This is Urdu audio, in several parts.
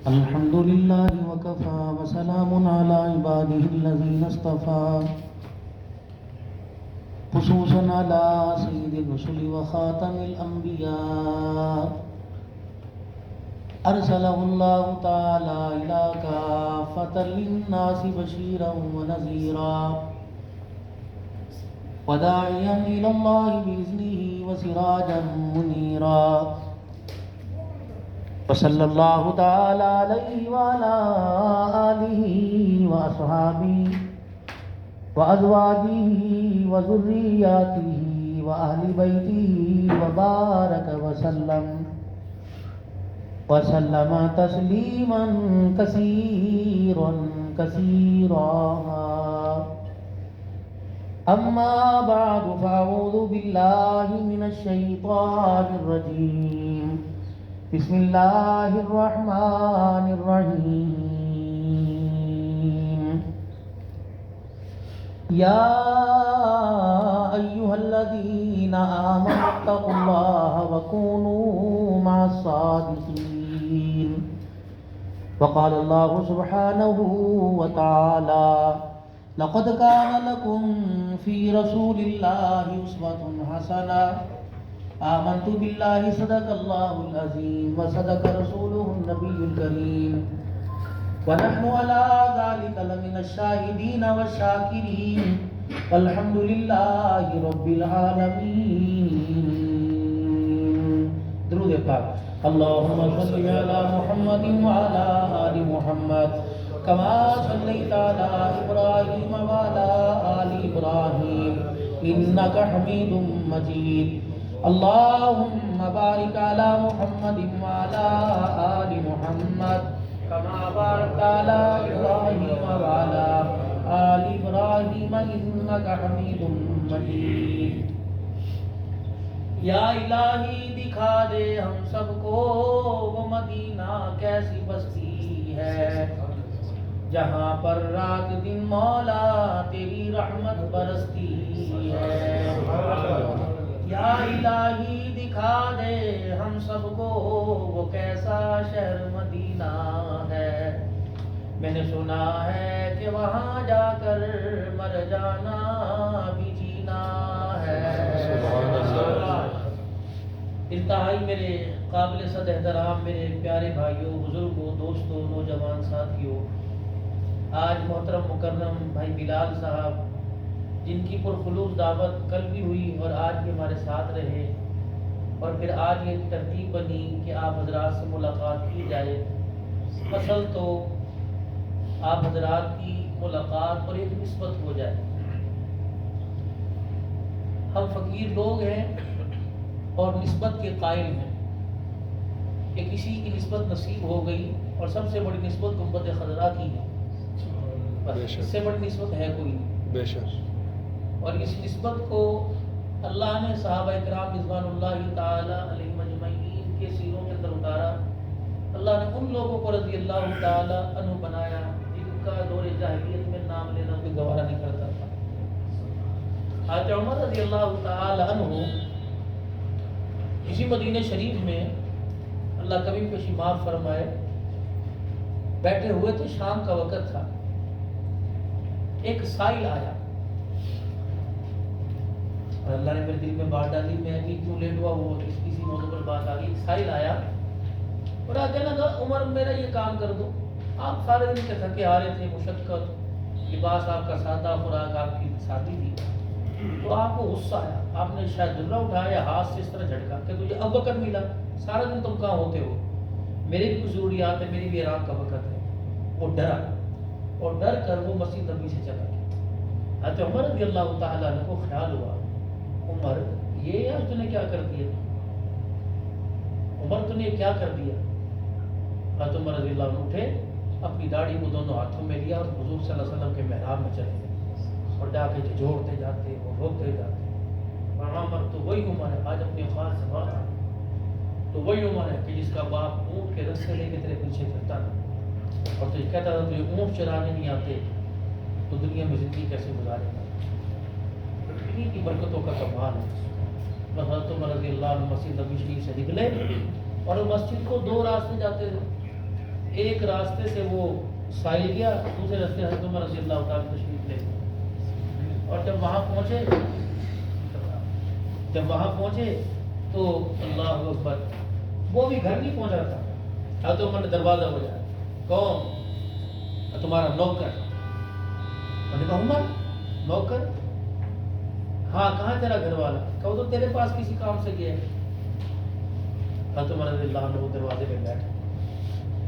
الحمد لله وكفى وسلام على عباده الذين اصطفى خصوصا على سيد الرسل وخاتم الأنبياء أرسله الله تعالى إلى كافة للناس بشيرا ونذيرا وداعيا إلى الله بإذنه وسراجا منيرا وصلى الله تعالى عليه وعلى آله وأصحابه وأزواجه وذرياته وأهل بيته وبارك وسلم تسليما كثيرا كثيرا. أما بعد فأعوذ بالله من الشيطان الرجيم. بسم الله الرحمن الرحيم. يا أيها الذين آمنوا اتقوا الله وكونوا مع الصادقين. وقال الله سبحانه وتعالى: لقد كان لكم في رسول الله أسوة حسنة. آمنت بالله صدق الله العظيم وصدق رسوله النبي الكريم ونحن على ذلك لمن الشاهدين والشاكرين والحمد لله رب العالمين. درود پاک. اللهم صل على محمد وعلى آل محمد كما صليت على إبراهيم وعلى آل إبراهيم إنك حميد مجيد. اللهم بارك على محمد وعلى آل محمد كما باركت على إبراهيم وعلى آل إبراهيم إنك حميد مجيد. یا الہی دکھا دے ہم سب کو وہ مدینہ کیسی بستی ہے جہاں پر رات دن مولا تیری رحمت برستی ہے. یا الہی دکھا دے ہم سب کو وہ کیسا شہر مدینہ ہے. میں نے سنا ہے کہ وہاں جا کر مر جانا بھی جینا ہے. انتہائی میرے قابل صد احترام میرے پیارے بھائیوں، بزرگوں، دوستوں، نوجوان ساتھیوں، آج محترم مکرم بھائی بلال صاحب جن کی پرخلوص دعوت کل بھی ہوئی اور آج بھی ہمارے ساتھ رہے، اور پھر آج یہ ترتیب بنی کہ آپ حضرات سے ملاقات کی جائے. اصل تو آپ حضرات کی ملاقات اور ایک نسبت ہو جائے. ہم فقیر لوگ ہیں اور نسبت کے قائل ہیں کہ کسی کی نسبت نصیب ہو گئی، اور سب سے بڑی نسبت گنبد خضرا کی ہے. بس اس سے بڑی نسبت ہے کوئی نہیں. بے شک. اور اس نسبت کو اللہ نے صحابہ اکرام رضوان اللہ تعالی علیہم اجمعین کے سیروں کے اندر اتارا. اللہ نے ان لوگوں کو رضی اللہ تعالی عنہ بنایا جن کا دور جاہلیت میں نام لینا کوئی گوارا نہیں کرتا تھا. حضرت عمر رضی اللہ تعالی عنہ اسی مدینہ شریف میں، اللہ کبھی پیشی معاف فرمائے، بیٹھے ہوئے تھے، شام کا وقت تھا. ایک سائل آیا اور اللہ نے میرے دل میں بات ڈالی، میں بھی کیوں لیٹ ہوا، وہ اسی موضوع پر بات آ گئی. سائل آیا اور کہنے لگا: عمر میرا یہ کام کر دو. آپ سارے دن کے تھکے آ رہے تھے، مشقت، لباس آپ کا سادہ، خوراک آپ کی سادی تھی، تو آپ کو غصہ آیا. آپ نے شاید درہ اٹھایا، ہاتھ سے اس طرح جھٹکا کہ تجھے اب وقت ملا، سارا دن تم کہاں ہوتے ہو، میری بھی کچھ ضروریات ہے، میری بھی آرام کا وقت ہے. وہ ڈرا اور ڈر کر وہ مسجد نبی سے چلا گیا. حضرت عمر رضی اللہ تعالیٰ عنہ کو خیال ہوا: عمر یہ آج تو نے کیا کر دیا، عمر تو نے کیا کر دیا. حضرت عمر رضی اللہ عنہ اٹھے، اپنی داڑھی کو دونوں ہاتھوں میں لیا اور حضور صلی اللہ علیہ وسلم کے محراب میں چلے گئے اور جا کے جھجھوڑتے جاتے اور روکتے جاتے. اور عمر تو وہی عمر ہے، آج اپنی خواہش سے بات آ، تو وہی عمر ہے کہ جس کا باپ اونٹ کے رسے لے کے تیرے پیچھے پھرتا تھا اور تجھے کہتا تھا تجھے اونٹ چرانے نہیں آتے تو دنیا میں زندگی کیسے گزارے گا. انہیں کی برکتوں کا کمال ہے. بس حضرت عمر رضی اللہ عنہ مسجد نبی شریف سے نکلے اور مسجد کو دو راستے جاتے تھے. ایک راستے سے وہ ساحل گیا، دوسرے راستے حضرت عمر رضی اللہ تعالیٰ تشریف لے گئے، اور جب وہاں پہنچے تو اللہ اکبر، وہ بھی گھر نہیں پہنچا تھا، حضرت عمر نے دروازہ بجایا، کون؟ تمہارا نوکر۔ میں نے کہا عمر نوکر؟ ہاں، کہاں تیرا گھر والا؟ کہو تو تیرے پاس کسی کام سے گیا ہے۔ حضرت عمر رضی اللہ عنہ دروازے پہ بیٹھے،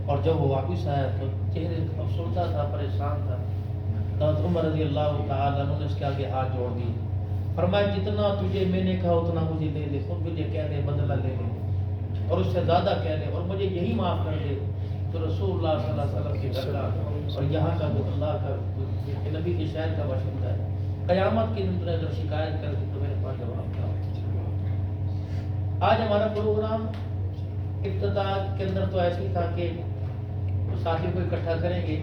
اور جب وہ واپس آیا تو چہرے افسردہ تھا، پریشان تھا۔ حضرت عمر رضی اللہ تعالیٰ عنہ نے اس کے آگے ہاتھ جوڑ دیے، فرمایا جتنا تجھے میں نے کہا اتنا مجھے دے دے، خود مجھے کہہ دے بدلہ لے لے، اور اس سے زیادہ کہہ دے، اور مجھے یہی معاف کر دے۔ تو رسول اللہ صلی اللہ علیہ وسلم کے گھر کا اور یہاں کا جو اللہ کا نبی کے شہر کا باشندہ ہے، قیامت کے دن اگر شکایت کر دی تو میرے پاس جواب کیا ہو۔ آج ہمارا پروگرام ابتدا کے اندر تو ایسے ہی تھا کہ ساتھی کو اکٹھا کریں گے۔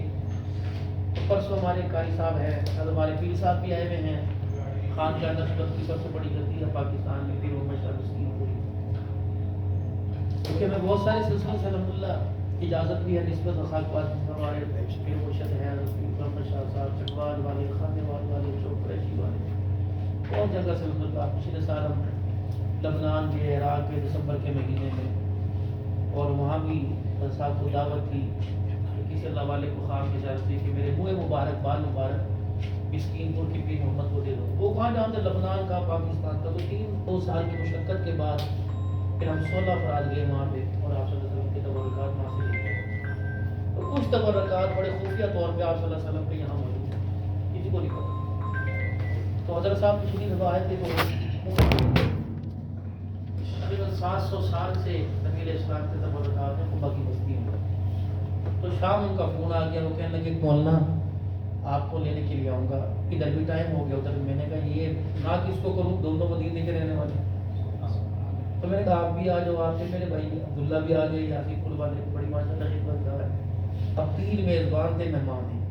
پرسوں ہمارے قاری صاحب ہیں، کل ہمارے پیر صاحب بھی آئے ہوئے ہیں۔ خان کا نسبت کی سب سے بڑی غلطی ہے پاکستان میں پیروں میں مسکین ہوئی، کیونکہ میں بہت سارے سلسلوں سے الحمدللہ اجازت بھی ہے نسبت وفاق ہمارے پیر مرشد ہیں، محمد شاہ صاحب چکوال والے، خانے والے، چوک قریشی والے، بہت جگہ سے الحمدللہ۔ پچھلے سال ہم لبنان کے، عراق کے دسمبر کے مہینے میں، اور وہاں بھی صاحب کو دعوت تھی، کسی اللہ والے کو خواب کی اجازت تھی کہ میرے منہ مبارک بال مبارک مسکین پور کی پیر محمد کو دے دو۔ وہ کہاں جانتے لبنان کا، پاکستان کا۔ تو 2 سال کی مشقت کے بعد پھر ہم 16 افراد گئے وہاں پہ، اور آپ صلی اللہ علیہ وسلم کے تبرکات وہاں سے لے گئے۔ تو کچھ تبرکات بڑے خفیہ طور پہ آپ صلی اللہ علیہ وسلم کے یہاں موجود ہیں، کسی کو نہیں پتا۔ تو حضرت صاحب پچھلی دفعہ آئے تھے تو تقریباً 700 سال سے نبی علیہ السلام کے تبرکات ہیں قبا کی بستی میں۔ تو شام ان کا فون آ گیا، وہ کہنے لگے مولانا آپ کو لینے کے لیے آؤں گا، ادھر بھی ٹائم ہو گیا ادھر بھی۔ میں نے کہا یہ نہ کس کو کروں، دونوں مدینے کے رہنے والے۔ تو میں نے کہا آپ بھی آ جاؤ، آپ کے میرے بھائی عبداللہ بھی آ گئے، یاسین پور والے بڑی ماشاء اللہ خدمت گار ہے۔ اب 3 میزبان تھے، مہمان ہیں،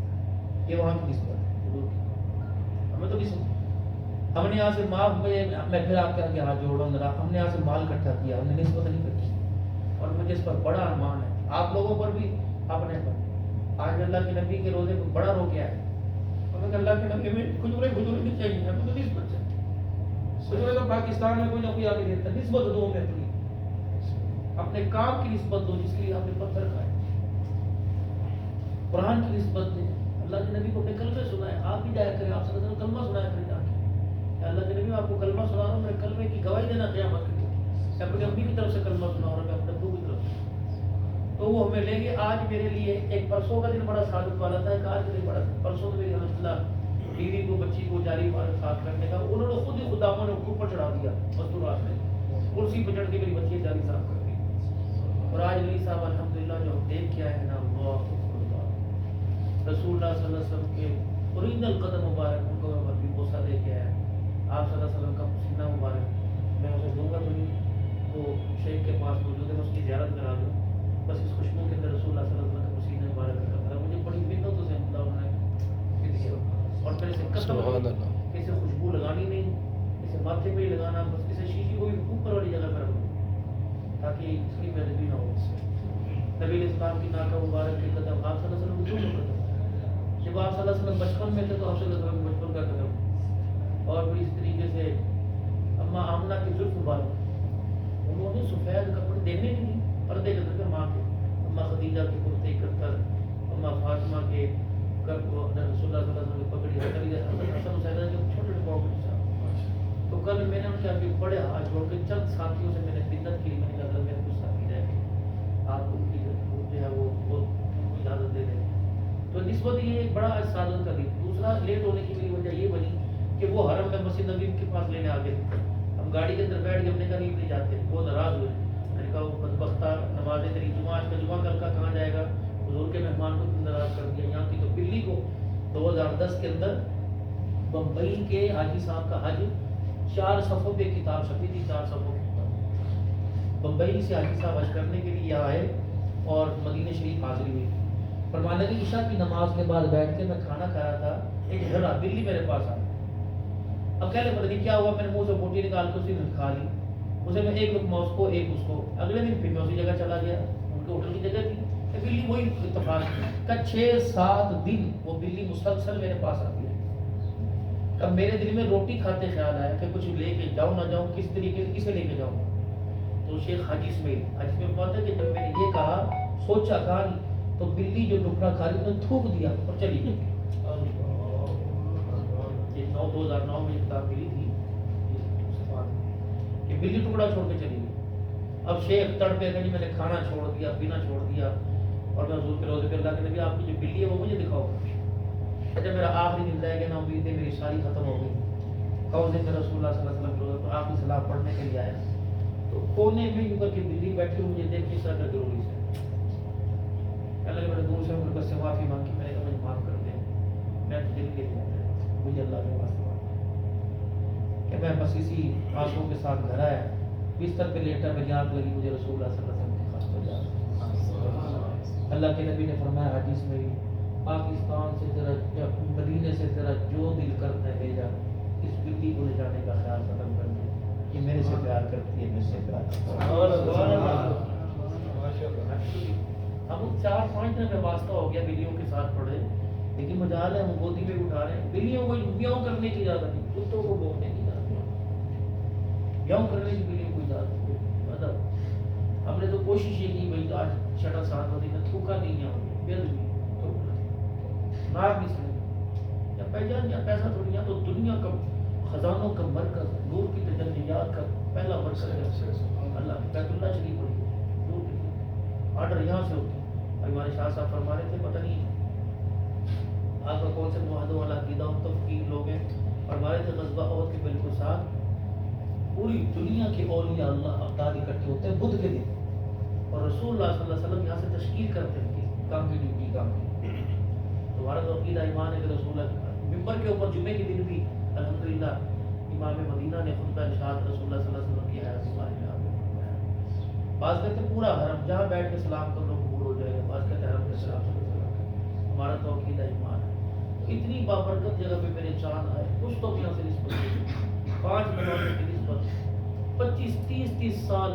یہ وہاں کی نسبت ہے، ہمیں تو کس ہم نے یہاں سے معاف، میں پھر آپ کے آگے ہاتھ جوڑ رہا ہوں ذرا، ہم نے یہاں سے مال اکٹھا کیا، ہم نے نسبت نہیں کرتی، اور مجھے اس پر بڑا ارمان ہے، آپ لوگوں پر بھی، اپنے پر۔ آج اللہ کے نبی کے روزے کو بڑا رو گیا ہے، اور میں اللہ کے نبی میں کھجورے نہیں چاہیے، ہمیں تو نسبت چاہیے۔ کھجورے تو پاکستان میں کوئی نہ کوئی آگے دیتا ہے، نسبت دو میں اپنے کام کی نسبت دو، جس کے لیے آپ نے پتھر کھائے، قرآن کی نسبت دیں، اللہ کے نبی کو اپنے کلمے سنائے، آپ بھی جایا کریں، آپ صلی اللہ علیہ وسلم کلمہ سنایا کریں جا کے، اللہ کے نبی میں آپ کو کلمہ سنا رہا ہوں، میرے کلمے کی گواہی دینا قیامت کے دن، میں اپنی امی کی طرف سے کلمہ سنا رہا ہوں، میں اپنے ابو کی طرف سے، تو وہ ہمیں لیں گے۔ آج میرے لیے ایک پرسوں کا دن بڑا سعادت والا تھا، ایک آج کا دن بڑا، پرسوں تو میری الحمدللہ بیوی کو، بچی کو جاری ساتھ کرنے کا، انہوں نے خود ہی خداوند نے اوپر چڑھا دیا مستورات میں، کرسی پہ چڑھ کے میری بچی جاری صاف کر دی، اور آج علی صاحب الحمدللہ جو دیکھ کے آئے ہیں نا، اللہ رسول اللہ صلی اللہ علیہ وسلم کے اوریجنل قدم مبارک، ان کو میں بھی بوسہ دے کے آیا، آپ صلی اللہ علیہ وسلم کا پسینہ مبارک میں اسے دوں گا تو نہیں، وہ شیخ کے پاس موجود ہے، میں اس کی زیارت کرا دوں، بس اس خوشبو کے اندر رسول اللہ صلی اللہ علیہ وسلم کا پسینہ مبارک کرتا ہے، مجھے بڑی منتوں سے اللہ نے دیا، اور پھر اسے قسم اسے خوشبو لگانی نہیں، اسے ماتھے پہ ہی لگانا، بس اسے شیشی کو بھی اوپر والی جگہ پر رکھوں تاکہ اس کی بےدبی نہ ہو۔ نبی علیہ السلام کی ناکہ مبارک کے قدم، آپ صلی اللہ علیہ وسلم کیوں نہیں قدم، جب آپ صلی اللہ علیہ وسلم بچپن میں تھے تو آپ صلی اللہ علیہ وسلم بچپن کا قدم، اور پھر اس طریقے سے اماں آمنہ کی زلف مبارک، انہوں نے سفید کپڑے دینے نہیں، پردے کے اندر ماں کے، اماں خدیجہ کے کرتے کرتر، اماں فاطمہ کے رسول اللہ صلی اللہ علیہ وسلم پکڑی، حسن حسین کے چھوٹے پاکٹ صاحب۔ تو کل میں نے ان کے آگے بڑے ہاتھ جوڑ کے چند ساتھیوں سے میں نے منت کی، میں نے کہا میرے کچھ ساتھی رہ گئے، آپ ان کی جو ہے وہ اجازت دے دیں۔ تو نسبت یہ ایک بڑا سعادت کا دن۔ دوسرا لیٹ ہونے کی میری وجہ یہ بنی کہ وہ حرم میں مسجد نبی کے پاس لینے آ گئے، ہم گاڑی کے اندر بیٹھ کے اپنے قریب نہیں جاتے، وہ ناراض ہوئے، میں نے کہا وہ بدبختہ نماز تیری جمعہ، آج کا جمعہ کل کا کہاں جائے گا، حضور کے مہمان کو ناراض کر دیا۔ یہاں کی تو بلی کو 2010 کے اندر بمبئی کے حاجی صاحب کا حج 4 صفوں پہ کتاب چھپی تھی، 4 صفوں کی کتاب، بمبئی سے حاجی صاحب حج کرنے کے لیے آئے اور مدینہ شریف حاضری ہوئی، فرمانے لگے عشاء کی نماز کے بعد بیٹھ کے میں کھانا کھا رہا تھا، ایک ہرا بلی میرے پاس آئی، اب کہہ لیں پتہ نہیں کیا ہوا، میں نے منہ سے بوٹی نکال کے اسی نے کھا لی، اسے میں ایک لقمہ اس کو ایک اس کو، اگلے دن پھر میں اسی جگہ چلا گیا، ان کے ہوٹل کی جگہ تھی کہ بلی وہی اتفاق کا 6-7 دن وہ بلی مسلسل میرے پاس آتی ہے. اب میرے دل میں روٹی کھاتے خیال آیا کہ کچھ لے کے جاؤں نہ جاؤں, کس طریقے سے کسے لے کے جاؤں. تو شیخ حاجی اسماعیل بات ہے کہ جب میں نے یہ کہا سوچا کہا نہیں تو بلی جو ٹکڑا کھا رہی انہوں نے تھوک دیا اور چلی گئی. 2009 میں کتاب ملی تھی کہ بلی ٹکڑا چھوڑ کے چلی گئی. اب شیخ تڑپے گا جی میں نے کھانا چھوڑ دیا, پینا چھوڑ دیا, اور میں حضور کے روزے پہ اللہ کے نبی آپ کی جو بلی ہے وہ مجھے دکھاؤ. جب میرا آخری دن رہ گیا نا امیدیں میری ساری ختم ہو گئی. روزے میں رسول اللہ صلی اللہ علیہ وسلم کے روزے پر آپ کی صلاح پڑھنے کے لیے آیا تو کونے میں یوں کر کے بلی بیٹھی مجھے دیکھ کے سر کر ضروری سے اللہ کے بڑے دور سے ان سے معافی مانگی. میں نے کہا مجھے معاف کر دیں, میں تجھے نہیں دیکھتا, مجھے اللہ کے واسطے کہ میں بس اسی آنسوں کے ساتھ گھر آیا, بستر پہ لیٹا, میری آنکھ لگی, مجھے رسول اللہ صلی اللہ علیہ وسلم کی خاص وجہ. اللہ کے نبی نے فرمایا حدیث میں پاکستان سے ذرا مدینے سے ذرا جو دل کرتا ہے بھیجا, اس بلی کو لے جانے کا خیال ختم کر دے, یہ میرے سے پیار کرتی ہے, مجھ سے پیار کرتی ہے. ہم 4-5 دن میں واسطہ ہو گیا بلیوں کے ساتھ پڑے, لیکن مجال ہے ہم گودی میں اٹھا رہے ہیں. بلیوں کو میاؤں کرنے کی اجازت نہیں, کتوں کو بھونکنے کی اجازت نہیں, میاؤں کرنے کی بلیوں کو اجازت نہیں. مطلب ہم نے تو کوشش یہ کی بھائی آج 6-7 بجے تھوکا نہیں ہے, بل بھی ناک بھی سنے یا پہچان یا پیسہ تھوڑی ہے. تو دنیا کا خزانوں کا مرکز, نور کی تجلیات کا پہلا مرکز ہے اللہ بیت اللہ شریف پڑی, نور کی آرڈر یہاں سے ہوتی. ہمارے شاہ صاحب فرما رہے تھے پتہ نہیں آپ کا کون سے معاہدوں والا عقیدہ و تفقیر لوگ ہیں, فرما رہے تھے غزوہ احد کے بالکل ساتھ پوری دنیا کے اولیاء اللہ افطار اکٹھے ہوتے ہیں بدھ کے دن, اور رسول اللہ صلی اللہ علیہ وسلم یہاں سے تشکیل کرتے ہیں کہ کام کی ڈیوٹی کام کی. ہمارا تو عقیدہ ایمان ہے کہ رسول اللہ ممبر کے اوپر جمعے کے دن بھی الحمدللہ امام مدینہ نے خطبہ ارشاد رسول اللہ صلی اللہ علیہ وسلم کی حیات مبارکہ میں بعض کہتے ہیں پورا حرم جہاں بیٹھ کے سلام کر لو قبول ہو جائے گا, بعض کہتے ہیں حرم کے سلام صلی اللہ علیہ وسلم. ہمارا تو عقیدہ ایمان ہے. اتنی بابرکت جگہ پہ میرے چاند آئے, کچھ تو یہاں سے نسبت 5 مہینے کی نسبت 25-30 سال,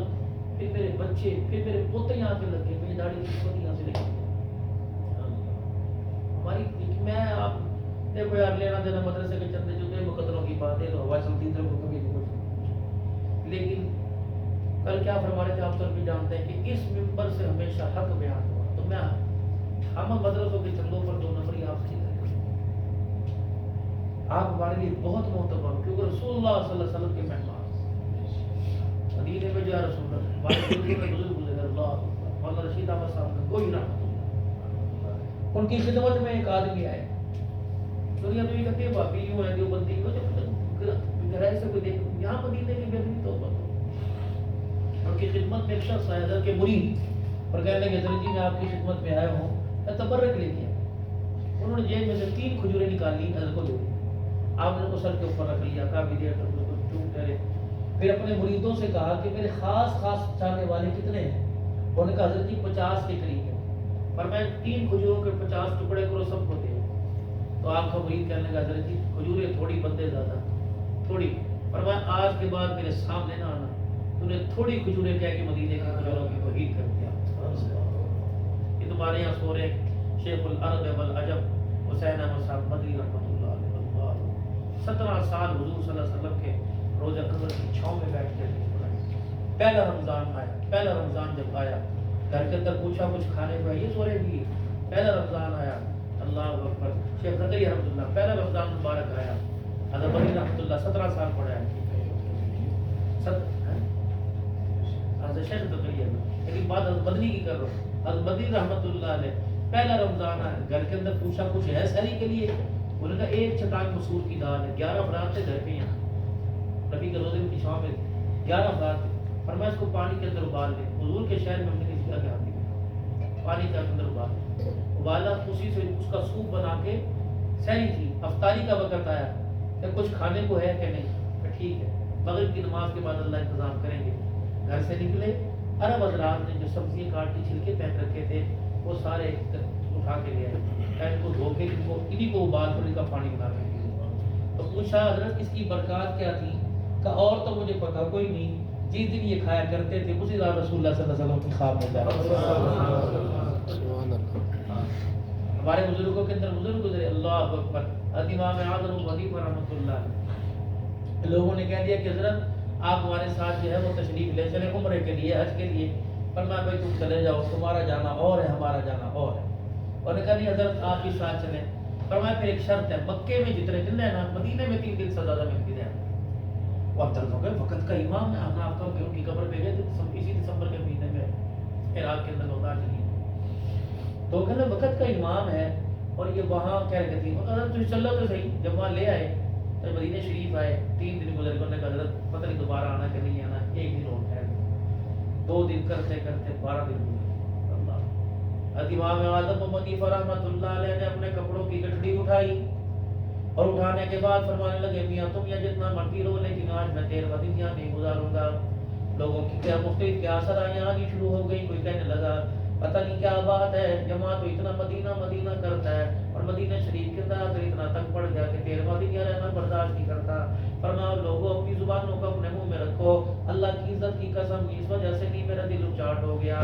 پھر میرے بچے, پھر میرے پوتے یہاں پہ لگے, میری داڑھی کی نسبت یہاں سے لگی. ہماری میں آپ دیکھو یار لینا دینا مدرسے کے چندے جو مقدروں کی بات ہے تو ہوا چلتی طرف کو کبھی نہیں کچھ, لیکن کل کیا فرما رہے تھے آپ سب بھی جانتے ہیں کہ اس ممبر سے ہمیشہ حق بیان ہوا. تو میں ہم مدرسوں کے چندوں پر 2 نمبر آپ سے آپ ہمارے لیے بہت معتبر, کیونکہ رسول اللہ صلی اللہ علیہ وسلم کے مہمان مدینے میں جو رسول اللہ بزرگ گزرے اللہ مولانا رشید احمد صاحب کا کوئی نہ ان کی خدمت میں ایک آدمی آئے. دنیا میں بھی کہتے ہیں بابی یوں ہے جو بندی ہو گہرائی سے کوئی دیکھ یہاں مدینے کی بہتری تو ان کی خدمت میں ایک شخص آیا حضرت کے مرید اور کہنے لگے حضرت جی میں آپ کی خدمت میں آیا ہوں, میں تبرک لے کے. انہوں نے جیب میں سے 3 کھجوریں نکال لی, حضرت کو دے دی. آپ نے کو سر کے اوپر رکھ لیا, کافی دیر تک اس کو چوم ٹھہرے. پھر اپنے مریدوں سے کہا کہ میرے خاص چاہنے والے کتنے ہیں. انہوں نے کہا حضرت جی 50 کے قریب ہیں, پر میں 3 کھجوروں کے 50 ٹکڑے کرو سب کو دے. تو آپ کا مرید کہنے لگا حضرت جی کھجوریں تھوڑی بندے زیادہ تھوڑی, پر میں آج کے بعد میرے سامنے نہ آنا, تو نے تھوڑی کھجوریں کہہ کے مدینے کی کھجوروں کی توحید کر دیا. یہ تمہارے یہاں سو رہے شیخ العرب والعجب حسین احمد صاحب مدنی رحمۃ اللہ علیہ 17 سال حضور صلی اللہ علیہ وسلم کے روزہ قدر کی چھاؤں میں بیٹھ کے پہلا رمضان آیا. پہلا رمضان جب آیا گھر کے اندر پوچھا کچھ کھانے کو, یہ سورے بھی پہلا رمضان آیا. اللہ اکبر. شیخ زکریا رحمۃ اللہ پہلا رمضان مبارک آیا. حضرت بنی رحمۃ اللہ 17 سال پڑھا ہے. حضرت شیخ زکریا لیکن بات حضرت بدنی کی کر رہا ہوں. حضرت بدنی رحمۃ اللہ علیہ پہلا رمضان آیا, گھر کے اندر پوچھا کچھ ہے سحری کے لیے. انہوں نے کہا 1 چٹان مسور کی دال ہے. 11 افراد تھے گھر پہ, یہاں نبی کے روزے کی شام میں 11 افراد تھے. فرمایا اس کو پانی کے اندر ابال لے. حضور کے شہر میں ہم نے اس طرح کے ہاتھ پانی کے اندر ابالا, اسی سے اس کا سوپ بنا کے سحری تھی. افطاری کا وقت آیا کہ کچھ کھانے کو ہے کہ نہیں, کہ ٹھیک ہے مغرب کی نماز کے بعد اللہ انتظام کریں گے. گھر سے نکلے, عرب حضرات نے جو سبزیاں کاٹ کے چھلکے پھینک رکھے تھے وہ سارے اٹھا کے لے آئے. ان کو دھو کے انہیں کو ابال کر ان کا پانی بنا کے. تو پوچھا حضرت اس کی برکات کیا تھی؟ کہ اور تو مجھے پتا کوئی نہیں, جس دن یہ کھایا کرتے تھے اسی رات رسول اللہ صلی اللہ علیہ وسلم کی خواب میں جاتے تھے۔ ہمارے بزرگوں کے اندر بزرگ گزرے، اللہ اکبر، امام اعظم حنیفہ رحمۃ اللہ، لوگوں نے کہہ دیا کہ حضرت آپ ہمارے ساتھ جو ہے وہ تشریف لے چلے عمرے کے لیے، حج کے لیے۔ فرمایا بھائی تم چلے جاؤ، تمہارا جانا اور ہے ہمارا جانا اور ہے۔ اور نے کہا نہیں حضرت آپ بھی ساتھ چلیں۔ فرمایا پھر ایک شرط ہے، مکے میں جتنے دن رہنا، مدینے میں 3 دن سے زیادہ میں نہیں رہنا۔ وہ اب تک ہو گئے، وقت کا امام ہے، ہم آپ کا ان کی قبر پہ گئے تھے اسی دسمبر کے مہینے میں عراق کے اندر ہوتا چلی، تو کہنا وقت کا امام ہے اور یہ وہاں کہہ رہے تھے حضرت تجھے چلو تو صحیح۔ جب وہاں لے آئے تو مدینہ شریف آئے، 3 دن گزر گئے، کہا حضرت پتہ نہیں دوبارہ آنا کہ نہیں آنا، ایک دن اور ٹھہر گئے، 2 دن کرتے کرتے 12 دن گزر۔ اللہ، امام اعظم ابو حنیفہ رحمۃ اللہ علیہ نے اپنے کپڑوں کی گٹھڑی اٹھائی اور اٹھانے کے بعد فرمانے لگے میاں تم یہ جتنا مرضی رو لیکن آج میں 13واں دن یہاں نہیں گزاروں گا۔ لوگوں کی کیا مختلف قیاسات آنی شروع ہو گئی، کوئی کہنے لگا پتہ نہیں کیا بات ہے، جماع تو اتنا مدینہ مدینہ کرتا ہے اور مدینہ شریف کے اندر اگر اتنا تک پڑ گیا کہ 13واں دن یہاں رہنا برداشت نہیں کرتا۔ فرمایا لوگوں اپنی زبانوں کو اپنے منہ میں رکھو، اللہ کی عزت کی قسم اس وجہ سے نہیں میرا دل اچاٹ ہو گیا،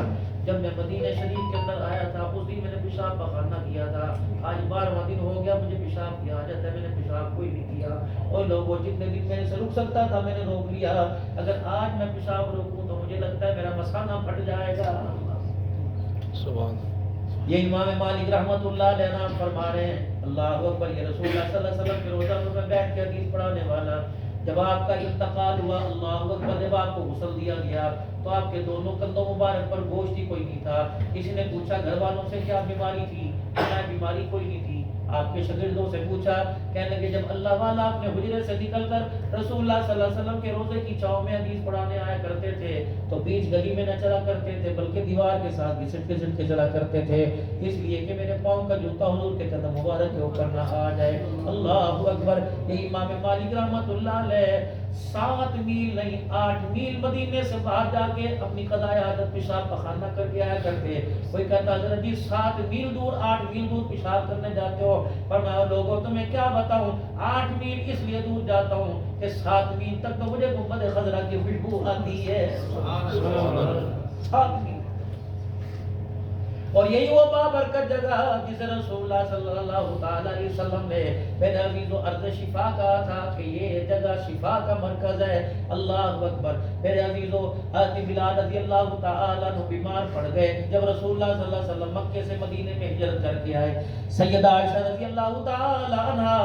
جب میں مدینہ شریف کے اندر آیا تھا اس دن میں نے پیشاب پخانہ کیا تھا، آج 12واں دن ہو گیا مجھے پیشاب کی حاجت ہے، میں نے پیشاب کوئی نہیں کیا، اور لوگوں جتنے دن میں سے رک سکتا تھا میں نے روک لیا، اگر آج میں پیشاب روکوں تو مجھے لگتا ہے میرا مثانہ پھٹ جائے گا۔ سبحان یہ امام مالک رحمۃ اللہ علیہ نام فرما رہے ہیں، اللہ اکبر، یہ رسول اللہ صلی اللہ علیہ وسلم کے روزہ میں بیٹھ کے حدیث پڑھانے والا، جب آپ کا انتقال ہوا، اللہ اکبر، جب آپ کو غسل دیا گیا تو آپ کے دونوں کندھوں مبارک پر گوشت ہی کوئی نہیں تھا۔ کسی نے پوچھا گھر والوں سے کیا بیماری تھی؟ بیماری کوئی نہیں تھی۔ آپ کے شاگردوں سے پوچھا، کہنے لگے جب اللہ والا اپنے حجرے سے نکل کر رسول اللہ صلی اللہ علیہ وسلم کے روزے کی چھاؤں میں حدیث پڑھانے آیا کرتے تھے تو بیچ گلی میں نہ چلا کرتے تھے بلکہ دیوار کے ساتھ گھسٹ کے چلا کرتے تھے، اس لیے کہ میرے پاؤں کا جوتا حضور کے قدم مبارک کے اوپر نہ آ جائے۔ اللہ اکبر، یہ امام مالک رحمۃ اللہ علیہ 7 میل نہیں 8 میل مدینے سے باہر جا کے اپنی قضائے حاجت پیشاب پخانہ کر کے آیا کرتے۔ کوئی کہتا حضرت جی 7 میل دور 8 میل دور پیشاب کرنے جاتے ہو؟ فرمایا لوگوں تمہیں کیا بتاؤں، 8 میل اس لیے دور جاتا ہوں کہ 7 میل تک تو مجھے گنبد خضرا کی خوشبو آتی ہے۔ 7 میل، اور یہی وہ بابرکت جگہ جسے رسول اللہ صلی اللہ تعالی علیہ وسلم نے میرے عزیز و عرض شفا کہا تھا کہ یہ جگہ شفا کا مرکز ہے۔ اللہ اکبر، میرے عزیز و حضرت بلال رضی اللہ تعالی عنہ بیمار پڑ گئے جب رسول اللہ صلی اللہ علیہ وسلم مکے سے مدینے میں ہجرت کر کے آئے۔ سیدہ عائشہ رضی اللہ تعالی عنہا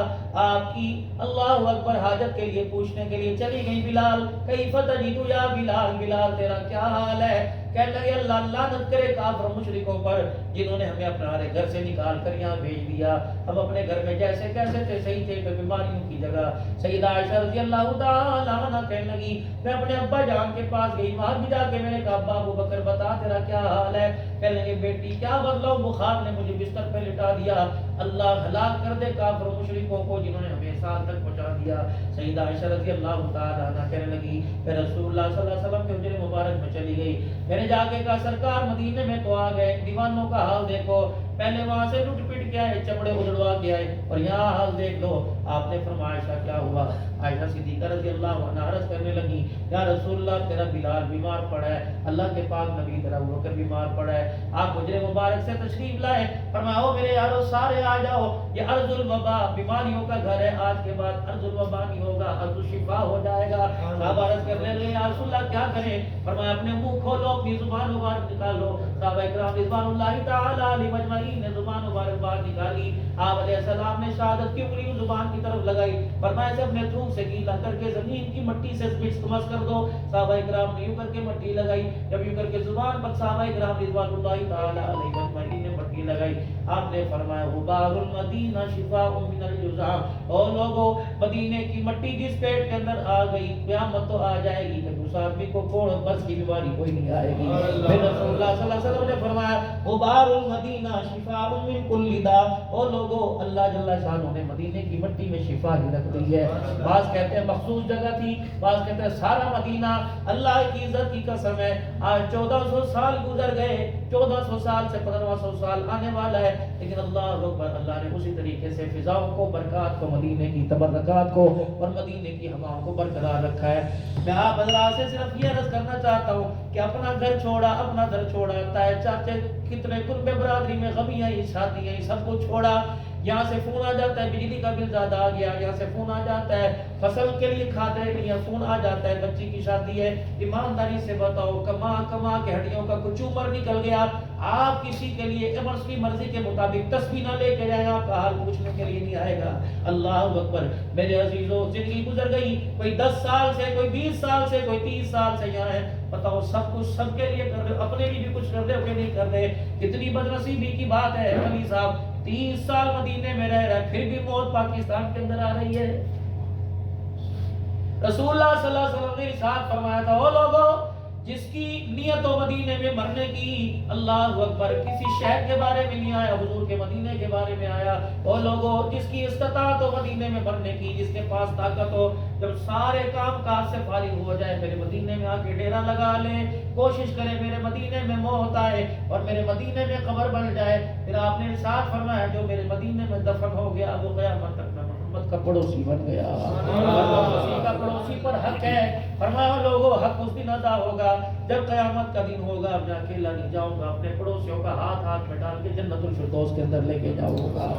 آپ کی اللہ اکبر حاجت کے لیے پوچھنے کے لیے چلی گئی، بلال کیف تجد یا بلال، بلال تیرا کیا حال ہے؟ کہنے لگے اللہ لعنت کرے کافر مشرکوں پر جنہوں نے ہمیں اپنے گھر سے نکال کر یہاں بھیج دیا، ہم اپنے گھر میں جیسے کیسے تھے صحیح تھے، تو بیماریوں کی جگہ۔ سیدہ عائشہ رضی اللہ تعالی عنہا کہنے لگی میں اپنے ابا جان کے پاس گئی، وہاں بھی جا کے میں نے کہا ابا ابو بکر بتا تیرا کیا حال ہے؟ کہنے لگے بیٹی کیا بدلاؤ، بخار نے مجھے بستر پہ لٹا دیا، اللہ ہلاک کر دے کافر مشرکوں کو جنہوں نے ہمیں سال تک پہنچا دیا۔ سیدہ عائشہ رضی اللہ تعالی عنہا کہنے لگی پھر رسول اللہ صلی اللہ علیہ وسلم کے حجرے مبارک میں چلی گئی، میں نے جا کے کہا سرکار مدینے میں تو آ گئے، دیوانوں کا حال دیکھو، پہلے وہاں سے لٹ پٹ کے آئے، چمڑے اجڑوا کے آئے، اور یہاں حال دیکھ لو۔ آپ نے فرمایا عائشہ کیا ہوا؟ عائشہ صدیقہ رضی اللہ عنہا عرض کرنے لگی یا رسول اللہ تیرا بلال بیمار پڑا ہے، اللہ کے پاک نبی تیرا ابو بکر بیمار پڑا ہے، آپ حجرے مبارک سے تشریف لائے، فرمایا او میرے یارو سارے آ جاؤ، یہ ارض الوبا بیماریوں کا گھر ہے، آج کے بعد ارض الوبا نہیں ہوگا، ارض الشفا ہو جائے گا۔ صحابہ عرض کرنے لگے یا رسول اللہ کیا کریں؟ فرمایا اپنے منہ کھولو، اپنی زبان مبارک نکالو۔ صحابہ کرام رضوان اللہ تعالی علیہم اجمعین نے زبان مبارک باہر نکالی، آپ علیہ السلام نے شہادت کی انگلی زبان کی طرف لگائی، فرمایا اسے اپنے تھوک سے گیلا کر کے زمین کی مٹی سے مس کر دو۔ صحابہ کرام نے یوں کر کے مٹی لگائی، جب یوں کر کے زبان پر صحابہ کرام رضوان اللہ تعالی علیہم اجمعین نے مٹی لگائی، آپ نے فرمایا غبار المدینہ شفاء من الجذام، اور لوگوں مدینے کی مٹی جس پیٹ کے اندر آ گئی قیامت تو آ جائے گی کہ اس آدمی کو کوڑ بس کی بیماری کوئی نہیں آئے گی۔ پھر رسول اللہ صلی اللہ علیہ وسلم نے فرمایا غبار المدینہ شفاء من کل داء. او لوگو اللہ جل شانہ نے مدینے کی مٹی میں شفا ہی رکھ دی ہے. بعض کہتے ہیں مخصوص جگہ تھی, بعض کہتے ہیں سارا مدینہ. اللہ کی عزت کی قسم ہے آج 1400 سال گزر گئے, 1400 سال سے 1500 سال آنے والا ہے, لیکن اللہ اکبر اللہ نے اسی طریقے سے فضاؤں کو, برکات کو, مدینے کی تبرکات کو اور مدینے کی ہواؤں کو برقرار رکھا ہے. میں آپ حضرات سے صرف یہ عرض کرنا چاہتا ہوں کہ اپنا گھر چھوڑا, اپنا گھر چھوڑا, چاچے کتنے قرب برادری میں غمی آئی, شادی آئی, سب کو چھوڑا. یہاں سے فون آ جاتا ہے بجلی کا بل زیادہ آ گیا, یہاں سے فون آ جاتا ہے فصل کے لیے کھاد نہیں ہے, فون آ جاتا ہے بچی کی شادی ہے. ایمانداری سے بتاؤ, کما کما کے ہڈیوں کا کچھ عمر نکل گیا, آپ کسی کے لیے کی مرضی کے مطابق تسبیح نہ لے کے جائیں, آپ کا حال پوچھنے کے لیے نہیں آئے گا. اللہ اکبر. میرے عزیزوں, زندگی گزر گئی, کوئی 10 سال سے, کوئی 20 سال سے, کوئی 30 سال سے یہاں ہے. بتاؤ سب کچھ سب کے لیے کر رہے ہو, اپنے لیے بھی کچھ کر رہے ہو کہ نہیں کر رہے؟ کتنی بدنصیبی کی بات ہے. علی صاحب 30 سال مدینے میں رہ رہا ہے, پھر بھی موت پاکستان کے اندر آ رہی ہے. رسول اللہ صلی اللہ علیہ وسلم نے ارشاد فرمایا تھا, او لوگو جس کی نیت و مدینے میں مرنے کی, اللہ اکبر, کسی شہر کے بارے میں نہیں آیا, حضور کے مدینے کے بارے میں آیا. اور لوگوں جس کی استطاعت ہو مدینے میں مرنے کی, جس کے پاس طاقت ہو, جب سارے کام کاج سے فارغ ہو جائے میرے مدینے میں آ کے ڈیرا لگا لے, کوشش کرے میرے مدینے میں موت آئے اور میرے مدینے میں قبر بن جائے. پھر آپ نے ارشاد فرمایا جو میرے مدینے میں دفن ہو گیا وہ قیامت تک محمد کا پڑوسی بن گیا. پڑوسی کا پڑوسی پر حق ہے. فرمایا لوگوں حق اس دن ادا ہوگا جب قیامت کا دن ہوگا. میں اکیلا نہیں جاؤں گا, اپنے پڑوسیوں کا ہاتھ میں ڈال کے جنت الفردوس کے اندر لے کے جاؤں گا.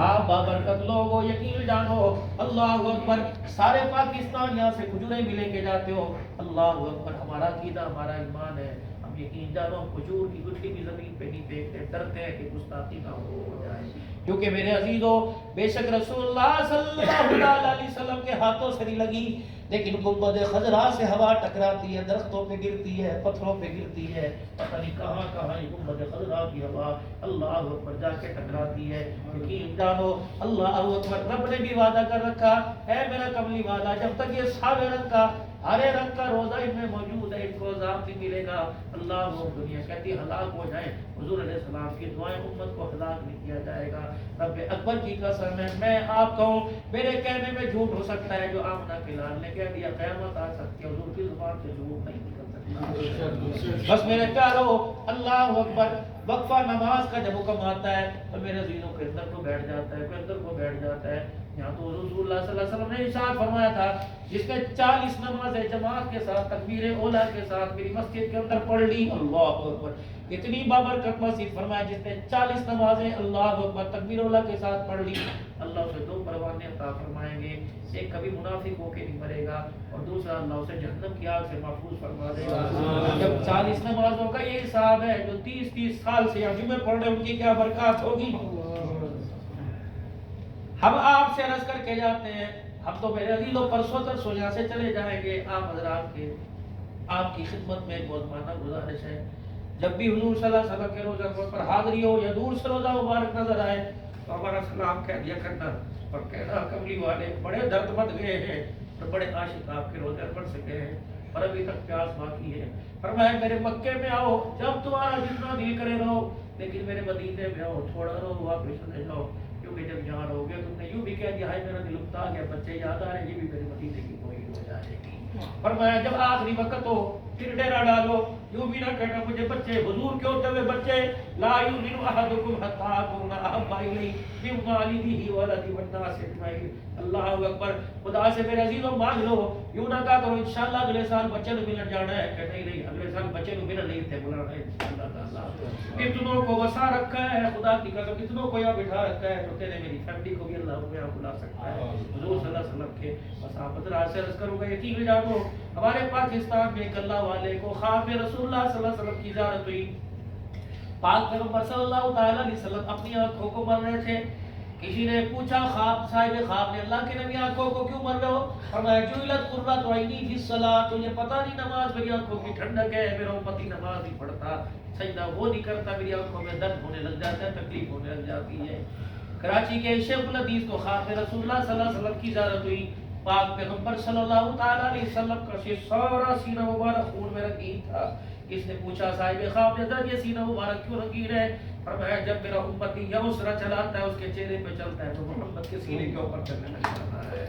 آپ بابرکت لوگوں یقین جانو, اللہ اکبر, سارے پاکستان یہاں سے کھجوریں بھی لے کے جاتے ہو. اللہ اکبر, ہمارا عقیدہ ہمارا ایمان ہے, ہم یقین جانو کھجور کی گٹھلی بھی زمین پہ نہیں پھینکتے, ڈرتے ہیں کہ گستاخی نہ ہو جائے. کیونکہ میرے عزیزوں بے شک رسول اللہ صلی اللہ علیہ وسلم کے ہاتھوں سے نہیں لگی, لیکن گنبد خضرا سے ہوا ٹکراتی ہے, درختوں پہ گرتی ہے, پتھروں پہ گرتی ہے, پتہ نہیں کہاں کہاں یہ گنبد خضرا کی ہوا اللہ اکبر جا کے ٹکراتی ہے. یقین جانو اللہ اکبر, رب نے بھی وعدہ کر رکھا ہے میرا کملی والا, جب تک یہ سابے رنگ کا ہرے رنگ کا روزہ ان میں موجود ہے ان کو عذاب نہیں ملے گا. اللہ وہ دنیا کہتی ہلاک ہو جائیں, حضور علیہ السلام کی دعائیں امت کو ہلاک نہیں کیا جائے گا. رب اکبر کی قسم ہے, میں آپ کہوں میرے کہنے میں جھوٹ ہو سکتا ہے, جو آمنہ کے لال نے کہہ دیا قیامت آ سکتی ہے, حضور کی زبان سے جھوٹ نہیں نکل سکتا. بس میرے پیارو اللہ اکبر, وقفہ نماز کا جب حکم آتا ہے تو میرے عزیزوں کے اندر کو بیٹھ جاتا ہے, اندر کو بیٹھ جاتا ہے. یہاں تو رسول اللہ صلی اللہ علیہ وسلم نے ارشاد فرمایا تھا جس نے 40 نمازیں جماعت کے ساتھ تکبیر اولا کے ساتھ میری مسجد کے اندر پڑھ لی, اللہ اکبر, کتنی بابرکت مسجد. فرمایا جس نے 40 نمازیں اللہ اکبر تکبیر اولا کے ساتھ پڑھ لی, اللہ اسے 2 پروانے عطا فرمائیں گے. ایک کبھی منافق ہو کے نہیں مرے گا, اور دوسرا اللہ اسے جہنم کی آگ سے محفوظ فرما دے گا. جب 40 نمازوں کا یہ حساب ہے, جو 30 سال سے یہاں جمعے پڑھ رہے ان کی کیا برکات ہوگی. ہم آپ سے عرض کر کے جاتے ہیں, ہم تو میرے عزیزوں پرسوں یہاں سے چلے جائیں گے. آپ حضرات کے آپ کی خدمت میں ایک بہت مانا گزارش ہے, جب بھی حضور صلی اللہ علیہ وسلم کے روزہ پر حاضری ہو یا دور سے روزہ مبارک نظر آئے تو ہمارا سلام کہہ دیا کرنا اور کہنا کملی والے بڑے درد مند گئے ہیں اور بڑے عاشق آپ کے روزے پڑھ سکے ہیں اور ابھی تک پیاس باقی ہے. فرمایا میرے مکے میں آؤ, جب تمہارا جتنا دل کرے رہو, لیکن میرے مدینے میں آؤ, تھوڑا رہو, واپس چلے جاؤ. کیونکہ جب یہاں رہو گے تم نے یوں بھی کہہ دیا ہے میرا دل اکتا گیا, بچے یاد آ رہے ہیں, یہ بھی میرے مدینے کی کوئی ہو جائے گی. فرمایا جب آخری وقت ہو پھر ڈیرا ڈالو, یوں بھی نہ کہنا مجھے بچے حضور کے ہوتے ہوئے بچے لا یؤمن احدکم حتی اکون احب الیہ من والدہ وولدہ والناس اجمعین. اللہ اکبر, خدا سے میرے عزیزوں مانگ لو, یوں نہ کہا کرو انشاءاللہ اگلے سال بچے نو ملن جانا ہے, کہ نہیں اگلے سال بچے نو ملن نہیں تھے بلانا ہے انشاءاللہ تعالی. کتنوں کو وسا رکھا ہے خدا کی قسم, کتنوں کو یہاں بٹھا رکھا ہے, تو تیرے میری فیملی کو بھی اللہ کو یہاں بلا سکتا ہے. حضور صلی اللہ علیہ وسلم کے صحابت راز سے عرض کروں گا, یقین جانو ہمارے پاکستان میں ایک اللہ والے کو خواب میں رسول اللہ صلی اللہ علیہ وسلم کی زیارت ہوئی. پاک پیغمبر صلی اللہ تعالی علیہ وسلم اپنی آنکھوں کو مر رہے تھے. کسی نے پوچھا خواب صاحب خواب نے, اللہ کے نبی آنکھوں کو کیوں مر رہے ہو؟ فرمایا جعلت قرۃ عینی فی الصلاۃ, تجھے پتہ نہیں نماز میری آنکھوں کی ٹھنڈک ہے, میرا امتی نماز نہیں پڑھتا, سجدہ وہ نہیں کرتا, میری آنکھوں میں درد ہونے لگ جاتا ہے, تکلیف ہونے لگ جاتی ہے. کراچی کے شیخ الحدیث کو خواب میں رسول اللہ صلی اللہ علیہ وسلم کی زیارت ہوئی. پاک پیغمبر صلی اللہ تعالی علیہ وسلم کا سارا سینہ مبارک خون میں رنگین تھا. کس نے پوچھا صاحب خواب نے حضرت یہ سینہ مبارک کیوں رنگین ہے؟ فرمایا جب میرا امتی یسرا چلاتا ہے اس کے چہرے پہ چلتا ہے تو محمد کے سینے کے اوپر چلنے لگ جاتا ہے۔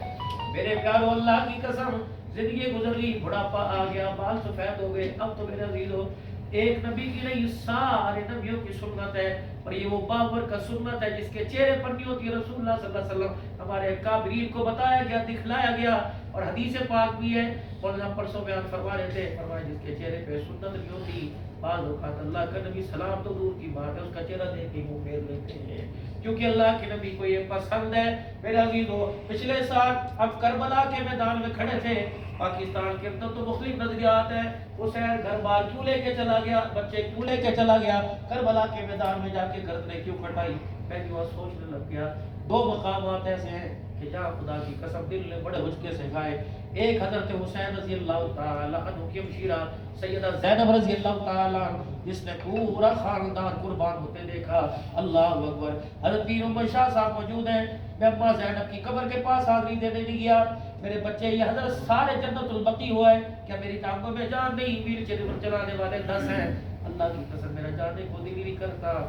میرے پیارو اللہ کی قسم زندگی گزر گئی، بڑھاپا آ گیا، بال سفید ہو گئے، اب تو میرے عزیزو ایک نبی کی نہیں سارے نبیوں کی سنت ہے، اور یہ وہ بابر کا سنت ہے جس کے چہرے پر نہیں ہوتی۔ رسول اللہ صلی اللہ علیہ وسلم ہمارے کابرین کو بتایا گیا، دکھلایا گیا، اور حدیث پاک بھی ہے، اور ہم پرسوں بیان فرما رہے تھے، فرمایا جس کے چہرے پہ سنت نہیں ہوتی بعض اوقات اللہ کا نبی سلام تو دور کی بات ہے اس کا چہرہ دیکھ کے منہ پھیر لیتے ہیں، کیونکہ اللہ کے نبی کو یہ پسند ہے۔ میرے عزیزو پچھلے سال اب کربلا کے میدان میں کھڑے تھے، پاکستان کے اندر تو مختلف نظریات ہیں، حسین گھر بار کیوں لے کے چلا گیا، بچے کیوں لے کے چلا گیا، کربلا کے میدان میں جا کے گردنیں کیوں کٹائی؟ میں جو سوچنے لگ گیا دو مقامات ایسے ہیں کہ جہاں خدا کی قسم دل نے بڑے حجکے سے کھائے۔ ایک حضرت حسین رضی اللہ تعالی عنہ کی ہمشیرہ سیدہ زینب رضی اللہ تعالی عنہ جس نے پورا خاندان قربان ہوتے دیکھا، اللہ اکبر۔ حضرت پیر محمد شاہ صاحب موجود ہیں، میں اماں زینب کی قبر کے پاس حاضری دینے نہیں گیا، میرے بچے یہ حضرت سارے جنت البقیع ہوا ہے، کیا میری ٹانگوں میں جان نہیں؟ ویل چیئر چلانے والے 10 ہیں، اللہ کی قسم میرا جانے کو دل نہیں کرتا۔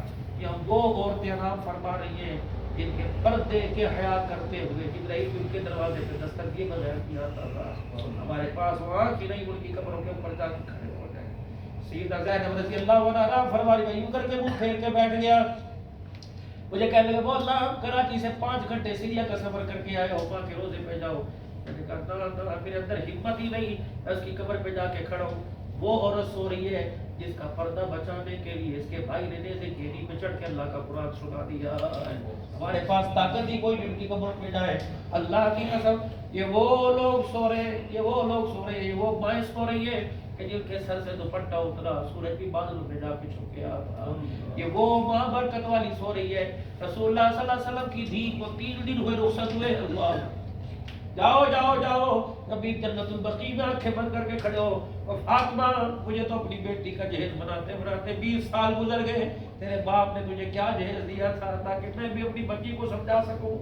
یہاں دو عورتیں آرام فرما رہی ہیں جن کے پردے کے حیا کرتے ہوئے جبرائیل ان کے دروازے پہ دستک یہ بغیر کیا آتا تھا، ہمارے پاس وہاں کی نہیں ان کی قبروں کے اوپر جا کے کھڑے ہو گئے۔ سیدہ زینب رضی اللہ عنہا آرام فرما رہی، میں یوں کر کے منہ پھیر کے بیٹھ گیا، مجھے کہنے لگے مولا کراچی سے 5 گھنٹے سیریا کا سفر کر کے آئے ہو، ماں کے روزے پہ جاؤ۔ میں نے کہا نہ میرے اندر ہمت ہی نہیں، میں اس کی قبر پہ جا کے کھڑا ہوں۔ وہ عورت سو رہی ہے جس کا پردہ بچانے کے لیے اس کے بھائی نے نیزے گھیری میں چڑھ کے اللہ کا قرآن سنا دیا۔ ہمارے پاس طاقت ہی کوئی ان کی قبر پہ جائے، اللہ کی قسم یہ وہ لوگ سو رہے ہیں، یہ وہ لوگ سو رہے ہیں، یہ وہ مائیں سو رہی ہے کہ جن کے سر سے دوپٹہ اترا سورج بھی بادل میں جا کے چھپ گیا تھا، یہ وہ ماں برکت والی سو رہی ہے۔ رسول اللہ صلی اللہ علیہ وسلم کی دھی کو 3 دن ہوئے رخصت ہوئے، اللہ جاؤ جاؤ جاؤ، کبھی جنت البقیع میں آنکھیں بند کر کے کھڑے ہو، اور فاطمہ مجھے تو اپنی بیٹی کا جہیز بناتے بناتے 20 سال گزر گئے، تیرے باپ نے تجھے کیا جہیز دیا تھا تاکہ میں بھی اپنی بچی کو سمجھا سکوں۔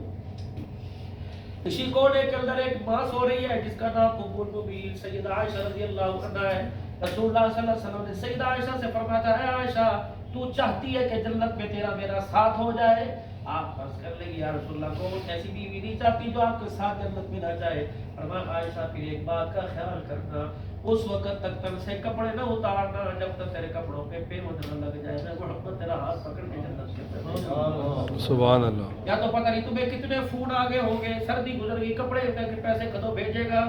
اسی کونے کے اندر ایک ماں سو رہی ہے جس کا نام ام المؤمنین سیدہ عائشہ رضی اللہ عنہا ہے۔ رسول اللہ صلی اللہ علیہ وسلم نے سیدہ عائشہ سے فرمایا تھا، اے عائشہ تو چاہتی ہے کہ جنت میں تیرا میرا ساتھ ہو جائے؟ آپ فرض کر لیں گے یا رسول اللہ کون ایسی بیوی نہیں چاہتی جو آپ کے ساتھ جنت میں نہ جائے؟ فرمایا عائشہ پھر ایک بات کا خیال کرنا، اس وقت تک تن سے کپڑے نہ اتارنا جب تک تیرے کپڑوں پہ پیوند نہ لگ جائے، میں محمد تیرا ہاتھ پکڑ کے جنت کے اندر۔ سبحان اللہ۔ یا تو پتہ نہیں تمہیں کتنے فون آگے ہوں گے، سردی گزر گئی، کپڑے کے پیسے کدو بھیجے گا؟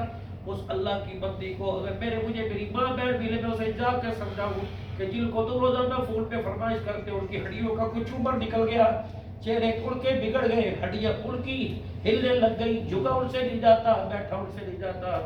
اس اللہ کی بندی کو اگر مجھے میری ماں بہن ملے میں اسے جا کے سمجھاؤں کہ جن کو تم روزانہ فون پہ فرمائش کرتے ان کی ہڈیوں کا کچھ عمر نکل گیا، چہرے ان کے بگڑ گئے، ہڈیاں ان کی ہلنے لگ گئی، جھکا ان سے نہیں جاتا، بیٹھا ان سے نہیں جاتا،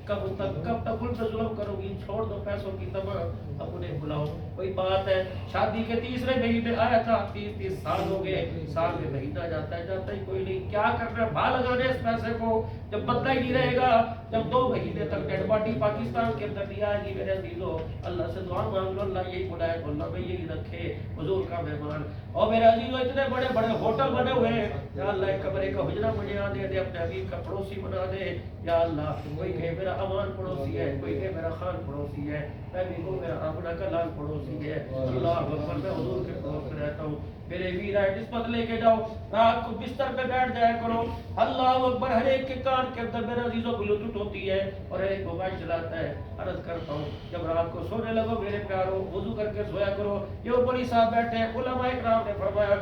کب تک ان پہ ظلم کرو گی؟ چھوڑ دو پیسوں کی تمام، اب انہیں بلاؤ۔ کوئی بات ہے شادی کے 3رے مہینے آیا تھا، 30 سال ہو گئے، سال میں مہینہ جاتا ہی کوئی نہیں، کیا کرنا ہے بھا لگانے اس پیسے کو، جب بدلہ ہی نہیں رہے گا، جب 2 مہینے تک ڈیڈ باڈی پاکستان کے اندر نہیں آئے گی میرے عزیزو، اللہ سے دعا مانگ لو اللہ یہی بلائے، اللہ میں یہی رکھے حضور کا مہمان۔ اور میرے عزیزو اتنے بڑے بڑے ہوٹل بنے ہوئے ہیں، یا اللہ ایک کمرے کا حجرہ مجھے آ دے اپنے حبیب کا پڑوسی بنا دے، یا اللہ کوئی کہے میرا امان پڑوسی ہے، کوئی کہے میرا خان پڑوسی ہے، میں بھی ہوں میرا آمنہ کا لال پڑوسی ہے، اللہ اکبر میں حضور کے پڑوس میں رہتا ہوں۔ میرے ویرا نسبت لے کے جاؤ، رات کو بستر پہ بیٹھ جایا کرو، اللہ اکبر، ہر ایک کے کان کے اندر میرے عزیزوں بلوٹوتھ ہوتی ہے اور ہر ایک موبائل چلاتا ہے۔ عرض کرتا ہوں جب رات کو سونے لگو میرے پیارو وضو کر کے سویا کرو۔ یہ اوپری صاحب بیٹھے ہیں، علماء اکرام نے فرمایا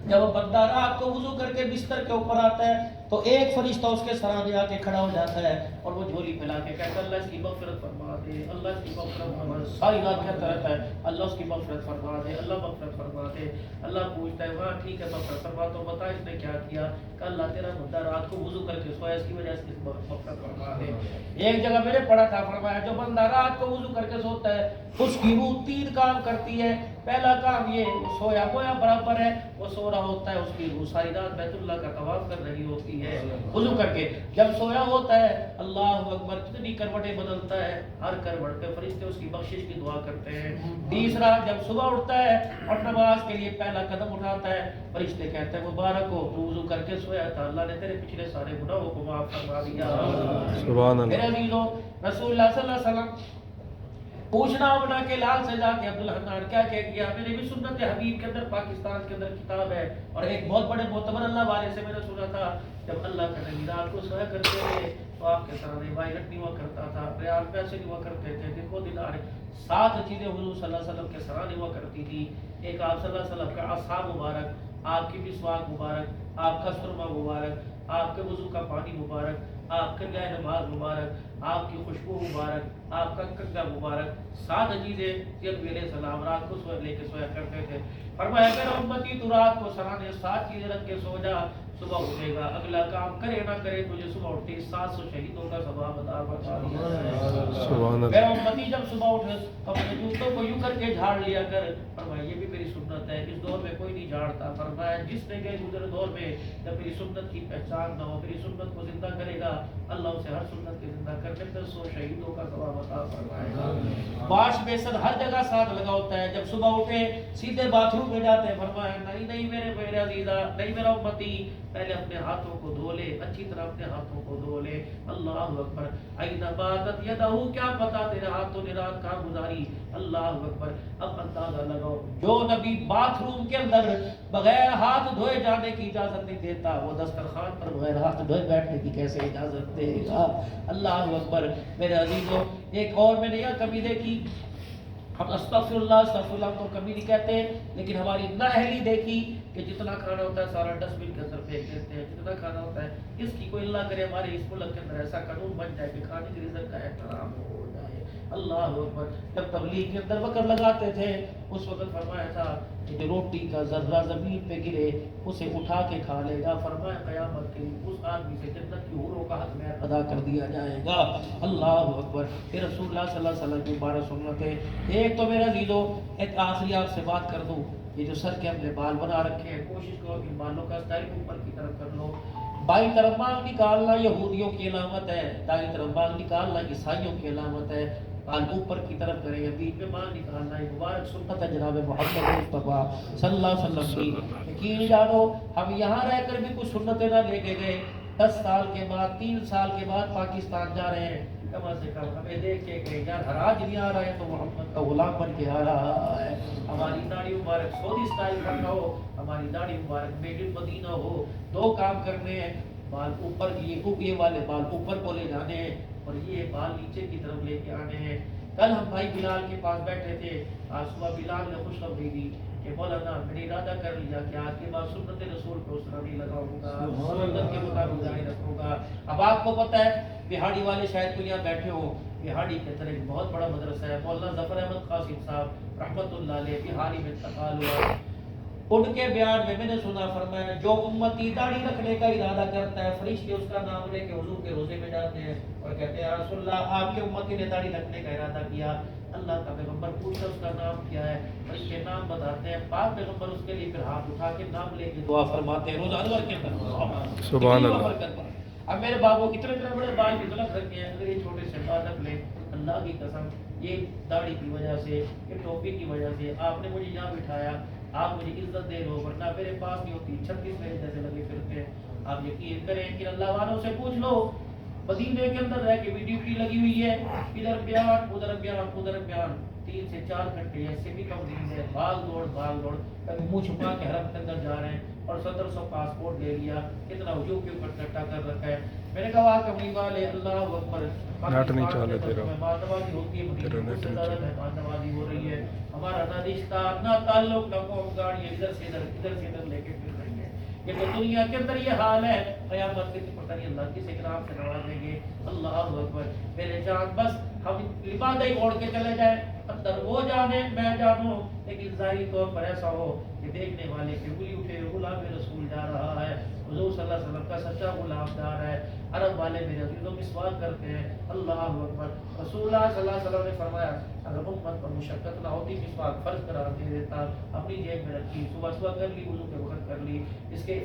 جب بندہ رات کو وضو کر کے بستر کے اوپر آتا ہے تو ایک فرشتہ اس کے سرانے آ کے کھڑا ہو جاتا ہے اور وہ جھولی پھیلا کے کہتا ہے اللہ اس کی مغفرت فرما دے، اللہ اس کی مغفرت فرما دے، ساری رات کہتا رہتا ہے اللہ اس کی مغفرت فرما دے، اللہ مغفرت فرما دے۔ اللہ پوچھتا ہے وہاں ٹھیک ہے مغفرت فرما، تو بتا اس نے کیا کیا؟ کہ اللہ تیرا بندہ رات کو وضو کر کے سویا اس کی وجہ سے مغفرت فرما دے۔ ایک جگہ میں نے پڑھا تھا، فرمایا جو بندہ رات کو وضو کر کے سوتا ہے اس کی روح 3 کام کرتی ہے۔ پہلا کام یہ سویا گویا برابر ہے، وہ سو رہا ہوتا ہے، اس کی روح ساری رات بیت اللہ کا طواف کر رہی ہوتی ہے وضو کر کے۔ جب سویا ہوتا ہے اللہ اکبر کتنی کروٹیں بدلتا ہے، ہر کروٹ پہ فرشتے اس کی بخشش کی دعا کرتے ہیں۔ تیسرا جب صبح اٹھتا ہے اور نماز کے لیے پہلا قدم اٹھاتا ہے فرشتے کہتے ہیں مبارک ہو تو وضو کر کے سویا تھا، اللہ نے تیرے پچھلے سارے گناہوں کو معاف فرما دیا۔ سبحان اللہ۔ میرے عزیزو رسول اللہ صلی اللہ علیہ وسلم پوچھنا ہونا کہ لال سے جا کے عبدالحنان کیا کہہ گیا. میں نے بھی سنت حبیب کے اندر پاکستان کے اندر کتاب ہے اور ایک بہت بڑے معتبر اللہ والے سے میں نے سنا تھا جب اللہ کا نبی رات کو سویا کرتے تھے تو آپ کے سرانے وائلٹ نہیں ہوا کرتا تھا, ریال پیسے نہیں ہوا کرتے تھے, دن کو دینار 7 چیزیں حضور صلی اللہ علیہ وسلم کے سرانے ہوا کرتی تھی. ایک آپ صلی اللہ علیہ وسلم کا عصا مبارک, آپ کی مسواک مبارک, آپ کا سرما مبارک, آپ کے وضو کا پانی مبارک, آپ کا گائے نماز مبارک, آپ کی خوشبو مبارک, آپ کا کنگا مبارک. 7 چیزیں جب علیہ السلام رات کو سویا لے کے سویا کرتے تھے. فرمایا میرا امتی تو رات کو سرانے 7 چیزیں رکھ کے سو جا, صبح اٹھے گا اگلا کام کرے نہ کرے تجھے صبح اٹھتے 700 شہیدوں کا ثواب عطا بتا دیا. میرا امتی جب صبح اٹھے اپنے جوتوں کو یوں کر کے جھاڑ لیا کر. فرمایا یہ بھی میری سنت ہے, اس دور میں کوئی نہیں جھاڑتا. فرمایا جس نے گئے گزرے دور میں جب میری سنت کی پہچان نہ ہو, میری سنت کو زندہ کرے گا اللہ اسے ہر سنت کے زندہ کرنے پر 100 شہیدوں کا ثواب عطا فرمائے گا. واش بیسن ہر جگہ ساتھ لگا ہوتا ہے, جب صبح اٹھے سیدھے باتھ روم میں جاتے ہیں. فرمایا نہیں میرے عزیزہ, نہیں میرا امتی, پہلے اپنے ہاتھوں کو دھو لے, اچھی طرح اپنے ہاتھوں کو دھو لے. اللہ اکبر. این باتت یدہ, کیا پتا تیرے ہاتھوں نے رات کہاں گزاری. اللہ اکبر. اب اندازہ لگاؤ, جو نبی باتھ روم کے اندر بغیر ہاتھ دھوئے جانے کی اجازت نہیں دیتا, وہ دسترخوان پر بغیر ہاتھ دھوئے بیٹھنے کی کیسے اجازت دے گا. اللہ اکبر. میرے عزیزوں, ایک اور میں نے یہ کمی دیکھی, ہم استغفر اللہ تو کبھی نہیں کہتے, لیکن ہماری نااہلی دیکھی کہ جتنا کھانا ہوتا ہے سارا ڈسٹ بن کے اندر پھینک دیتے ہیں. جتنا کھانا ہوتا ہے, اس کی کوئی اللہ کرے ہمارے اس ملک کے اندر ایسا قانون بن جائے کہ کھانے کی رزق کا احترام ہو جائے. اللہ اکبر. جب تبلیغ کے اندر وقت لگاتے تھے اس وقت فرمایا تھا کہ جو روٹی کا ذرہ زمین پہ گرے اسے اٹھا کے کھا لے گا. فرمایا قیامت کے دن اس آدمی سے جنت کی حوروں کا حق میں ادا کر دیا جائے گا. اللہ اکبر. پھر رسول اللہ صلی اللہ علیہ وسلم کی بارے سنت ہے. ایک تو میرے عزیزوں, ایک آخری آپ سے بات کر دوں, یہ جو سر کے اپنے بال بنا رکھے ہیں, کوشش کرو کہ بالوں کا اسٹائل اوپر کی طرف کر لو. بائیں طرف بال نکالنا یہودیوں کی علامت ہے, دائیں طرف بال نکالنا عیسائیوں کی علامت ہے. بال اوپر کی طرف کریں, بیچ میں بال نکالنا ہے مبارک سنت ہے جناب محمد مصطفیٰ صلی اللہ علیہ وسلم کی. یقین جانو ہم یہاں رہ کر بھی کچھ سنتیں نہ لے کے گئے, 10 سال کے بعد 3 سال کے بعد پاکستان جا رہے ہیں, کم از کم ہمیں دیکھ کے کہ یار حراج نہیں آ رہا ہے تو محمد کا غلام بن کے آ رہا ہے. ہماری داڑھی مبارک سعودی سٹائل کرنا ہو, ہماری داڑھی مبارک میڈ ان مدینہ ہو. 2 کام کرنے ہیں, بال اوپر, یہ والے بال اوپر کو لے جانے ہیں اور یہ بال نیچے کی طرف لے کے آنے ہیں. کل ہم بھائی بلال کے پاس بیٹھے تھے, آج صبح بلال نے خوشخبری دی کہ مولانا میں نے ارادہ کر لیا کہ آج کے بعد سنت رسول کو اس طرح نہیں لگاؤں گا, سنت کے مطابق جاری رکھوں گا. اب آپ کو پتہ ہے بہاڑی والے شاید کوئی یہاں بیٹھے ہو, بہاڑی کے اندر ایک بہت بڑا مدرسہ ہے, مولانا ظفر احمد قاسم صاحب رحمۃ اللہ علیہ بہاڑی میں انتقال ہوا. ان کے بیان میں نے سنا, فرمایا جو امتی داڑھی رکھنے کا ارادہ کرتا ہے فرشتے اس کا نام لے کے حضور کے روزے میں جاتے ہیں اور کہتے ہیں رسول اللہ آپ کے امتی نے داڑھی رکھنے کا ارادہ کیا. اللہ کا پیغمبر پوچھتا اس کا نام کیا ہے, فرشتے نام بتاتے ہیں, پاک پیغمبر اس کے لیے پھر ہاتھ اٹھا کے نام لے کے دعا فرماتے ہیں روزہ انور کے اندر. سبحان اللہ. اب میرے بابو اتنے بڑے بال کی طرف رکھے ہیں, اگر یہ چھوٹے سے بال رکھ لیں, اللہ کی قسم یہ داڑھی کی وجہ سے, یہ ٹوپی کی وجہ سے آپ نے مجھے یہاں بٹھایا, آپ مجھے عزت دے لو, ورنہ میرے پاس نہیں ہوتی 36 میرے جیسے لگے پھرتے ہیں. آپ یقین کریں کہ اللہ والوں سے پوچھ لو, مدینے کے اندر رہ کے بھی ڈیوٹی لگی ہوئی ہے, ادھر بیان ادھر بیان ادھر بیان, 3 سے 4 گھنٹے ایسے بھی کم نہیں ہے, بھاگ دوڑ. کبھی منہ چھپا کے حرم کے اندر جا رہے ہیں اور 1700 پاسپورٹ لے لیا, کتنا ہجوم کے اوپر اکٹھا کر رکھا ہے. میں نے کہا کملی والے اللہ اکبر, نیٹ نہیں چالے تیرا, مہمان نوازی ہوتی ہے, مدینے سے زیادہ مہمان نوازی ہو رہی ہے. ہمارا نہ رشتہ نہ تعلق نہ قوم گاڑی ادھر سے ادھر لے کے پھر رہی ہے. یہ تو دنیا کے اندر یہ حال ہے, قیامت کے دن پتہ نہیں اللہ کس اکرام سے نوازیں گے. اللہ اکبر. میرے جان بس ہم لبادہ ہی اوڑھ کے چلے جائیں, اندر وہ جانے میں جانوں, لیکن ظاہری طور پر ایسا ہو کہ دیکھنے والے کی انگلی اٹھے غلام رسول جا رہا ہے, حضور صلی اللہ علیہ وسلم کا سچا غلام جا رہا ہے. عرب والے میرے عزیزوں مسواک کرتے ہیں. اللہ اکبر. رسول اللہ صلی اللہ علیہ وسلم نے فرمایا اگر امت پر مشقت نہ ہوتی مسواک فرض قرار دے دیتا, اپنی جیب میں رکھی, صبح کر لی, وضو کے وقت کر لی. اس کے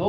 2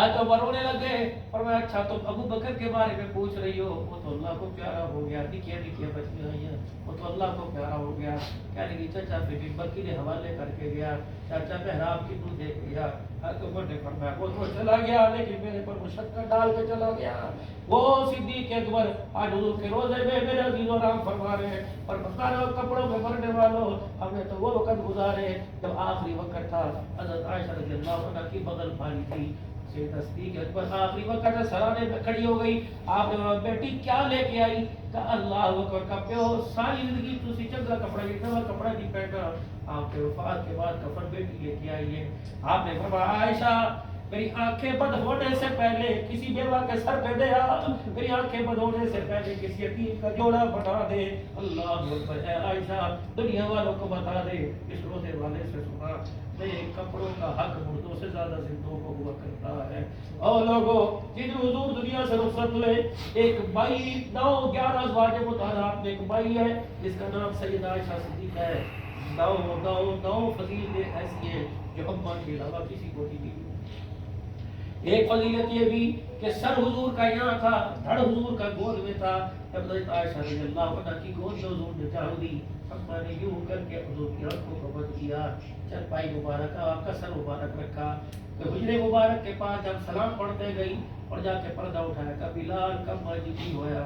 آج تو وہ رونے لگے اور میں اچھا تم ابو بکر کے بارے میں پوچھ رہی ہو، وہ تو اللہ کو پیارا ہو گیا، نکیاں نکیاں بچیاں ہوئی ہیں، وہ تو اللہ کو پیارا ہو گیا. کہنے لگی چچا پھر ممبر کے لیے حوالے کر کے گیا، چاچا محراب کی تو دیکھ گیا. حضرت عمر نے فرمایا وہ تو چلا گیا لیکن میرے پر مشقت ڈال کے چلا گیا. وہ صدیق اکبر آج حضور کے روزے میں میرے عزیز و رام فرما رہے ہیں اور بتا رہے ہو کپڑوں میں مرنے والوں، ہم نے تو وہ وقت گزارے جب آخری وقت تھا. حضرت عائشہ رضی اللہ عنہ کی بغل پانی تھی. صدیق اکبر آخری وقت سرانے پہ کھڑی ہو گئی. آپ نے بیٹی کیا لے کے آئی؟ کہا اللہ اکبر کا پیو ساری زندگی تو سی چنگا کپڑا جتنا کپڑا نہیں پہنا، آپ کے وفات کے بعد کفن بیٹی لے کے آئی ہے. آپ نے فرمایا عائشہ میری آنکھیں بند ہونے سے پہلے کسی بیوہ کے سر پہ دے آ، میری آنکھیں بند ہونے سے پہلے کسی یتیم کا جوڑا بنا دے. اللہ اکبر. اے عائشہ دنیا والوں کو بتا دے اس روزے والے سے سنا میرے کپڑوں کا حق مردوں سے زیادہ زندوں کو ہوا کرتا ہے. اور لوگوں جن حضور دنیا سے رخصت ہوئے ایک بائی 9-11 ازواج مطہرات میں ایک بائی ہے جس کا نام سیدہ عائشہ صدیقہ ہے. 9 فضیلتیں ایسی ہیں جو اماں کے علاوہ کسی کو نہیں ملی. ایک فضیلت یہ بھی کہ سر حضور کا یہاں تھا، دھڑ حضور کا گود میں تھا. جب حضرت عائشہ رضی اللہ عنہ کی گود میں حضور نے چاہ دی، اماں نے یوں کر کے حضور کی آنکھوں کو بند کیا، چرپائی مبارک آپ کا سر مبارک رکھا کہ حجرے مبارک کے پاس جب سلام پڑھتے گئی اور جا کے پردہ اٹھایا کہ بلال کب مجھے ہویا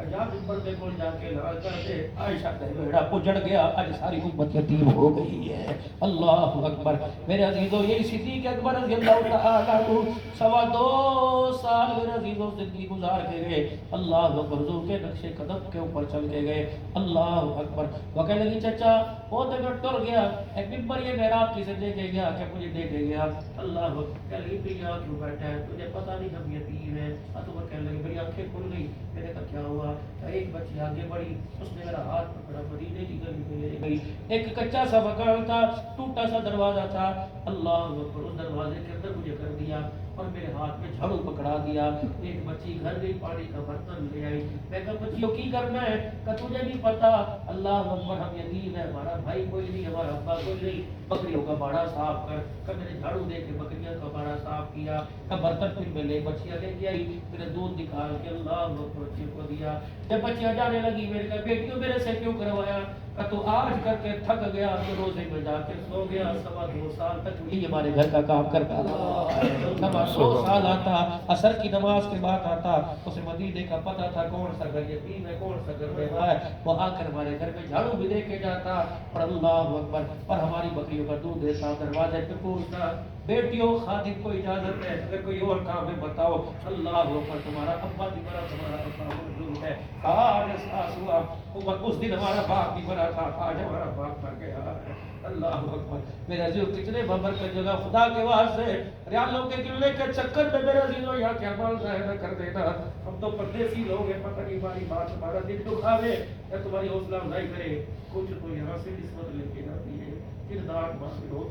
جا ممبر پہ بول جا کے لڑا کر دے. عائشہ کا بیڑا پجڑ گیا، آج ساری امت یتیم ہو گئی ہے. اللہ اکبر. میرے عزیزوں یہ صدیق اکبر رضی اللہ تعالیٰ عنہ 2.25 سال میرے عزیزوں زندگی گزار کے گئے. اللہ اکبر. حضور کے نقشے قدم کے اوپر چل کے گئے. اللہ اکبر. وہ کہنے لگی چچا وہ تو ٹر گیا ایک ممبر یہ محراب کسے دے کے گیا کہ مجھے دے کے گیا. اللہ اکبر. کہنے لگی تو یہاں کیوں بیٹھا ہے، تجھے پتہ نہیں ہم یتیم ہیں. تو وہ کہنے لگی میری آنکھیں کھل گئی. میں نے کہا کیا ہوا؟ ایک بچی آگے بڑھی، اس نے میرا ہاتھ پکڑا، مدینے کی گلی میں لے گئی. ایک کچا سا مکان تھا، ٹوٹا سا دروازہ تھا. اللہ اکبر. اس دروازے کے اندر مجھے کر دیا اور میرے ہاتھ میں جھاڑو پکڑا دیا. ایک بچی گھر گئی، پانی کا برتن لے آئی. میں کہا بچیوں کی کرنا ہے؟ کہ تجھے نہیں پتا. اللہ اکبر. ہم یتیم ہے، ہمارا بھائی کوئی نہیں، ہمارا ابا کوئی نہیں. بکریوں کا باڑا صاف کر. کہ میں نے جھاڑو دے کے بکریوں کا باڑا صاف کیا. کہ برتن پھر میں لے بچیاں لے کے آئی، پھر دودھ نکال کے اللہ اکبر بچے کو دیا. جب بچیاں جانے لگی میں نے کہا بیٹیوں میرے سے کیوں کروایا؟ کہ تو آج کر کے تھک گیا تو روزے میں جا کے سو گیا. 2.25 سال تک یہ ہمارے گھر کا کام کرتا رہا. 2 سال آتا، عصر کی نماز کے بعد آتا. اسے مدینے کا پتہ تھا کون سا گھر یتیم ہے، کون سا گھر بیوہ ہے. وہ آ کر ہمارے گھر میں جھاڑو بھی دے کے جاتا اور اللہ اکبر اور ہماری بکریوں کا دودھ دیتا. دروازے پہ پوچھتا بیٹیوں خادم کو اجازت ہے، اگر کوئی اور کام ہے بتاؤ. اللہ اکبر. تمہارا ابا بھی بڑا، تمہارا ابا موجود ہے. آج احساس ہوا اس دن ہمارا باپ بھی بڑا تھا، آج ہمارا باپ مر گیا ہے. اللہ اکبر. میرے عزیزوں کتنے ببر کا جگہ خدا کے واسطے ریالوں کے گلنے کے چکر میں میرے عزیزوں یہاں کیا مال ظاہر نہ کر دینا. ہم تو پردیسی لوگ ہیں، پتہ نہیں ہماری بات ہمارا دل دکھاوے یا تمہاری حوصلہ افزائی کرے. کچھ تو یہاں سے نسبت لے کے جاتی ہے. کردار مانگ لو.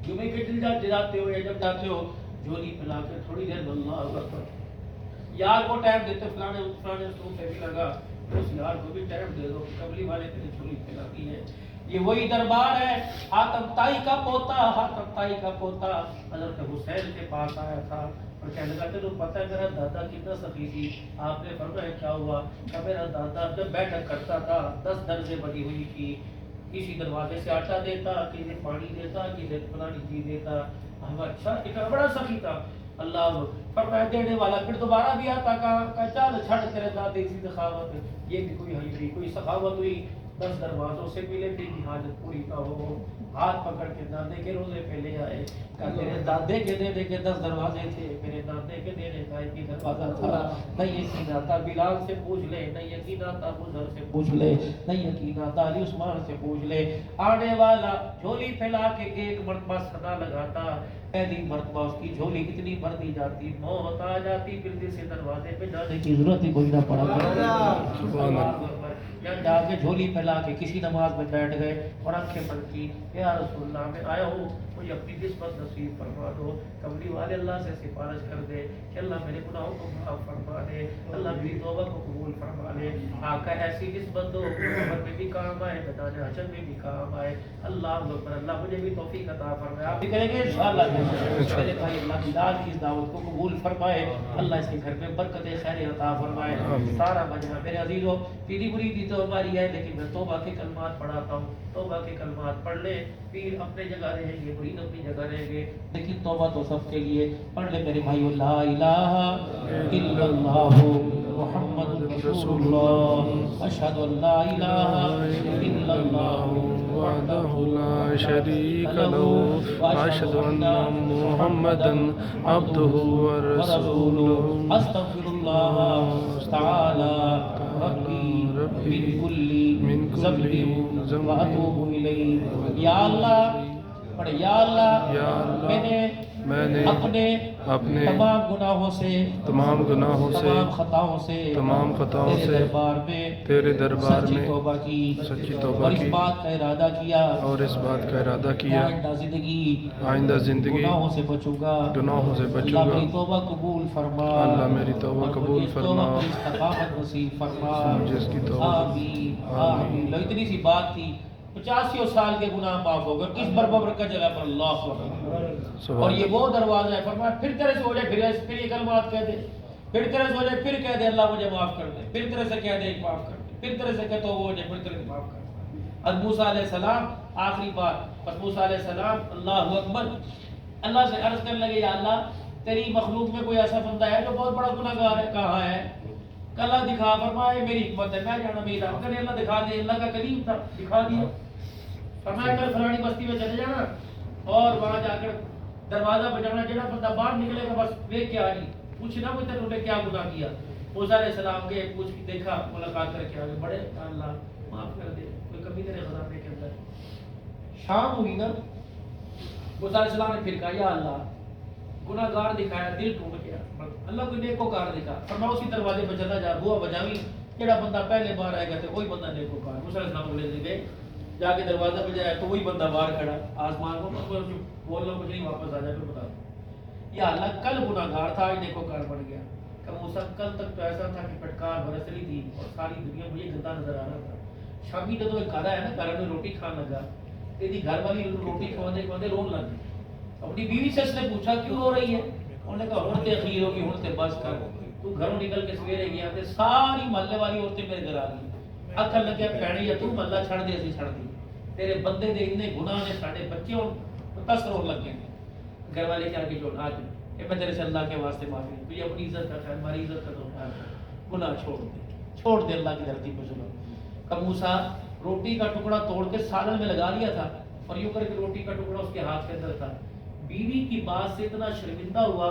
جمعے کے دن جاتے ہو یا جب جاتے ہو جھولی پلا کے تھوڑی دیر اللہ اکبر یار کو ٹائم دیتے فلانے سوم پہ بھی لگا، اس یار کو بھی ٹائم دے دو. قبلی والے کے لیے جھولی پلاتی ہے. یہ وہی دربار ہے. حاتم طائی کا پوتا حضرت حسین کے پاس آیا تھا اور کہنے لگا تجھے پتہ ہے میرا دادا کتنا سخی تھی؟ آپ نے فرمایا کیا ہوا؟ کہ میرا دادا جب بیٹھک کرتا تھا 10 درجے بنی ہوئی تھی، کسی دروازے سے آٹا دیتا، کسی پانی دیتا، کسی فلانی چیز دیتا. اچھا اتنا بڑا سخی تھا. اللہ فرمایا دینے والا. پھر دوبارہ بھی آتا کہا چل چھڑ تیرے دادے کی سخاوت. یہ بھی کوئی ہوئی کوئی سخاوت ہوئی. 10 دروازوں سے ملے تیری حاجت پوری کا ہو. ہاتھ پکڑ کے دادے کے روزے پہ لے آئے. کہ میرے دادے کے دینے کے 10 دروازے تھے، میرے دادے کے دینے کا ایک ہی دروازہ تھا. نہیں یقین آتا بلال سے پوچھ لے، نہیں یقین آتا ابو ذر سے پوچھ لے، نہیں یقین آتا علی عثمان سے پوچھ لے. آنے والا جھولی پھیلا کے ایک مرتبہ صدا لگاتا، پہلی مرتبہ اس کی جھولی اتنی بھر دی جاتی موت آ جاتی، پھر کسی دروازے پہ جانے کی ضرورت ہی کوئی نہ پڑا. یا جا کے جھولی پھیلا کے کسی نماز میں بیٹھ گئے اور آنکھیں بند کی. یا رسول اللہ میں آیا ہوں مجھے اپنی نسبت نصیب فرما دو. کملی والے اللہ سے سفارش کر دے کہ اللہ میرے گناہوں کو معاف فرما دے, اللہ میری توبہ کو قبول فرما لے. آقا ایسی نسبت دو قبر میں بھی کام آئے, میدان حشر میں بھی کام آئے. اللہ اکبر, اللہ مجھے بھی توفیق عطا فرمائے. آپ بھی کریں گے انشاءاللہ. میرے بھائی اللہ کی دعوت کی اس دعوت کو قبول فرمائے, اللہ اس کے گھر میں برکت خیر عطا فرمائے. سارا مجمع میرے عزیزوں پیری مریدی تو ہماری ہے, لیکن میں توبہ کے کلمات پڑھاتا ہوں. توبہ کے کلمات پڑھ لے, پیر اپنے جگہ رہیں گے, مرید اپنی جگہ رہیں گے, لیکن توبہ تو سب کے لیے. پڑھ لے میرے بھائیو, لا الہ الا اللہ محمد رسول اللہ, اشہد ان لا الہ الا اللہ وحدہ لا شریک لہ واشہد ان محمدا عبدہ ورسولہ. استغفر اللہ تعالی ربی من کل ذنب واتوب الیہ. یا اللہ, پڑھ یا اللہ, میں نے اپنے تمام گناہوں سے تمام خطاؤں سے تیرے دربار میں سچی توبہ کی اور اس بات کا ارادہ کیا آئندہ زندگی گناہوں سے بچوں گا. اللہ میری توبہ قبول فرما, قبول فرما, استقامت نصیب فرما. جس کی توبہ آمین آمین. لو اتنی سی بات تھی, 85 سال کے گناہ معاف ہو گئے. کس بربر کا جگہ پر اللہ اکبر. اور یہ وہ دروازہ ہے, فرمایا پھر تیرے سے ہو جائے, پھر یہ کلمات کہہ دے, پھر تیرے سے ہو جائے, پھر کہہ دے اللہ مجھے معاف کر دے, پھر تیرے سے کہہ دے معاف کر دے, پھر تیرے سے کہہ تو وہ ہو جائے, پھر تیرے سے معاف کر دے. موسیٰ علیہ السلام آخری بات. موسیٰ علیہ السلام اللہ اکبر اللہ سے عرض کرنے لگے, یا اللہ تیری مخلوق میں کوئی ایسا بندہ ہے جو بہت بڑا گناہگار ہے, کہاں ہے؟ اللہ دکھا. فرمایا میری حکمت ہے, میں جانا میری رحمت ہے. اللہ دکھا دے, اللہ کا کلیم تھا, دکھا دیا. فرمایا کل فلانی بستی میں چلے جانا اور وہاں جا کر دروازہ بجانا, جڑا بندہ باہر نکلے گا بس دیکھ کے آ جی, پوچھنا مجھ سے نے کیا گناہ کیا. موسیٰ علیہ السلام کے پوچھ کے دیکھا, ملاقات کر کے آگے بڑے, اللہ معاف کر دے, کوئی کمی تیرے خزانے کے اندر. شام ہوئی نا, موسیٰ علیہ السلام نے پھر کہا, یا اللہ گناہ گار دکھایا, دل ٹوٹ گیا, اللہ کوئی نیکوکار دکھا. فرمایا اسی دروازے پہ چلا جا, بوا بجاوی, جڑا بندہ پہلے باہر آئے گا تو وہی بندہ نیکوکار. موسیٰ علیہ السلام بولے گئے, جا کے دروازہ بجایا تو وہی بندہ باہر کھڑا, آسمان کو بول لو کچھ نہیں, واپس آ جائے, پھر بتا دو. یا اللہ کل گناہ گار تھا, آج نیکوکار بن گیا. کہ موسیٰ کل تک تو ایسا تھا کہ پٹکار برس رہی تھی اور ساری دنیا مجھے گندا نظر آ رہا تھا. شامی جب ایک گھر ہے نا, گھر میں روٹی کھانے لگا, تیری گھر والی روٹی کھوانے کھوانے رون لگ گئی. اپنی بیوی سے اس نے پوچھا کیوں رو رہی ہے؟ انہوں نے کہا ہوں تے اخیر ہوگی, ہوں تے بس کر, تو گھروں نکل کے سویرے گیا تے ساری محلے والی عورتیں میرے گھر آ گئی. اکھر لگیا پہنے, یا تو محلہ چھڑ دے, اسی چھڑ دی, تیرے بندے دے اتنے گناہ نے ساڑھے بچے اور تس رو لگ گئے. گھر والے کیا کہ چھوڑ, آج میں تیرے سے اللہ کے واسطے معافی, تجھے اپنی عزت کا خیال, ہماری عزت کا تو خیال, گناہ چھوڑ دے اللہ کی دھرتی پہ چلو. کہ موسیٰ روٹی کا ٹکڑا توڑ کے سالن میں لگا لیا تھا اور یوں کر کے روٹی کا ٹکڑا اس کے ہاتھ کے اندر تھا. بیوی کی بات سے اتنا شرمندہ ہوا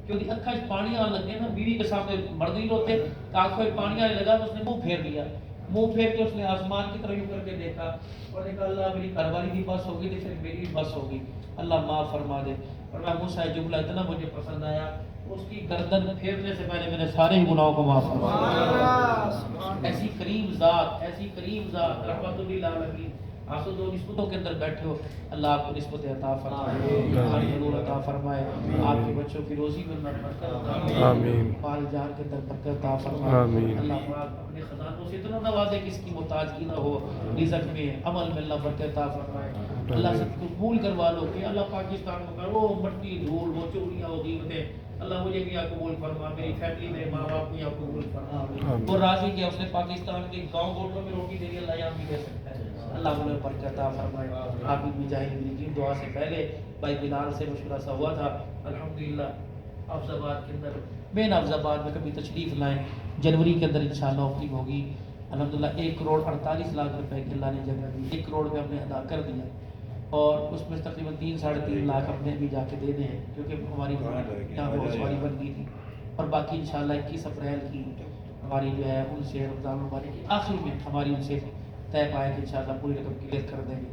کہ اس کی اکھاں پانی آنے لگے نا, بیوی کے سامنے مرد نہیں ہوتے, آنکھوں میں پانی آنے لگا, اس نے منہ پھیر لیا. منہ پھیر کے اس نے آسمان کی طرف یوں کر کے دیکھا اور نے کہا اللہ میری گھر والی بھی بس ہوگی تو پھر میری بھی بس ہوگی, اللہ معاف فرما دے. اور میں موسیٰ جملہ اتنا مجھے پسند آیا, اس کی گردن پھیرنے سے پہلے میرے سارے ہی گناہوں کو معاف فرما. ایسی کریم ذات رحمت للعالمین. آپ تو دو نسبتوں کے اندر بیٹھے ہو, اللہ آپ کو نسبت عطا فرمائے, نور عطا فرمائے, آپ کے بچوں کی روزی میں برکت عطا فرمائے, مال جان کے اندر برکت عطا فرمائے. اللہ پاک اپنے خزانوں سے اتنا نوازے کہ اس کی محتاجگی نہ ہو, رزق میں عمل میں اللہ برکت عطا فرمائے. اللہ سے قبول کروا لو کہ اللہ پاکستان میں وہ مٹی دھول, وہ چوریاں, وہ قیمتیں, اللہ مجھے بھی قبول فرما, میری فیملی میں ماں باپ کو قبول فرما. وہ راضی کہ اس نے پاکستان کے گاؤں گوٹوں میں روٹی دے دی, اللہ یہاں بھی دے سکتا ہے, اللہ انہیں برکت عطا فرمائے. آپ بھی مجاہدین کی دعا سے پہلے بھائی بلال سے مشورہ سا ہوا تھا, الحمدللہ حفظ آباد کے اندر, مین حفظ آباد میں کبھی تشریف لائیں, جنوری کے اندر انشاءاللہ اوپننگ ہوگی. الحمدللہ 1 کروڑ 48 لاکھ روپے کی اللہ نے جگہ دی, 1 کروڑ میں ہم نے ادا کر دیا اور اس میں تقریباً 3-3.5 لاکھ اپنے بھی جا کے دینے ہیں کیونکہ ہماری یہاں بہت سواری بن گئی تھی. اور باقی انشاءاللہ 21 اپریل کی ہماری جو ہے ان سے رمضان مبارک کی آخر میں ہماری ان سے طے پائے کہ انشاءاللہ پوری رقم کلیئر کر دیں گے.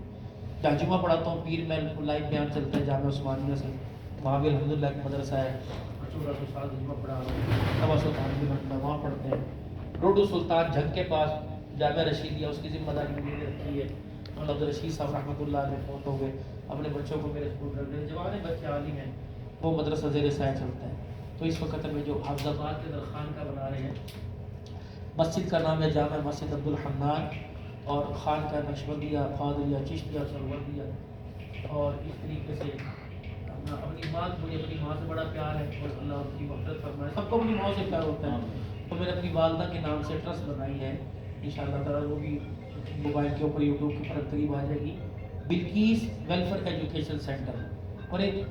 جہاں جمعہ پڑھاتا ہوں پیر میں لائیو بیان چلتا ہے جامعہ عثمانیہ سے, وہاں بھی الحمدللہ ایک مدرسہ ہے, 1400 سال جمعہ پڑھا رہا ہوں, میں وہاں پڑھتے ہیں. روڈو سلطان جھنگ کے پاس جامعہ رشیدیہ, اس کی ذمہ داری مجھے رکھی ہے. اور عبدالرشید صاحب رحمۃ اللہ علیہ فوت ہو گئے، اپنے بچوں کو میرے اسکول رکھ دیں، جوان بچے عالم ہیں، وہ مدرسہ زیر سایہ چلتا ہے۔ تو اس وقت میں جو حافظ آباد کے اندر خانقاہ بنا رہے ہیں، مسجد کا نام ہے جامع مسجد عبدالحنان، اور خانقاہ نقشبندیہ، قادریہ، چشتیہ، سروردیہ، اور اس طریقے سے اپنی ماں، مجھے اپنی ماں سے بڑا پیار ہے اور اللہ ان کی مغفرت فرمائے، سب کو اپنی ماں سے پیار ہوتا ہے، تو میں نے اپنی والدہ کے نام سے ٹرسٹ بنائی ہے، انشاءاللہ تعالیٰ وہ بھی موبائل کے اوپر یوٹیوب کے اوپر قریب آ جائے گی، بلقیس ویلفیئر ایجوکیشن سینٹر، اور ایک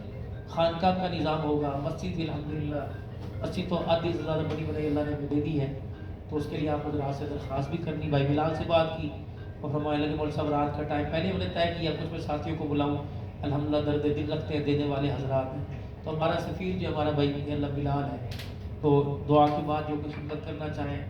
خانقاہ کا نظام ہوگا، مسجد الحمدللہ، مسجد تو آدھی سے زیادہ بڑی بڑی اللہ نے دے دی ہے، تو اس کے لیے آپ حضرات سے درخواست بھی کرنی، بھائی بلال سے بات کی، اور فرمایا لگے مول صاحب رات کا ٹائم پہلے ہم نے طے کیا کچھ میں ساتھیوں کو بلاؤں، الحمدللہ درد دل رکھتے ہیں دینے والے حضرات ہیں، تو ہمارا سفیر جو ہمارا بھائی اللہ بلال ہے، تو دعا کے بعد جو کچھ خدمت کرنا چاہیں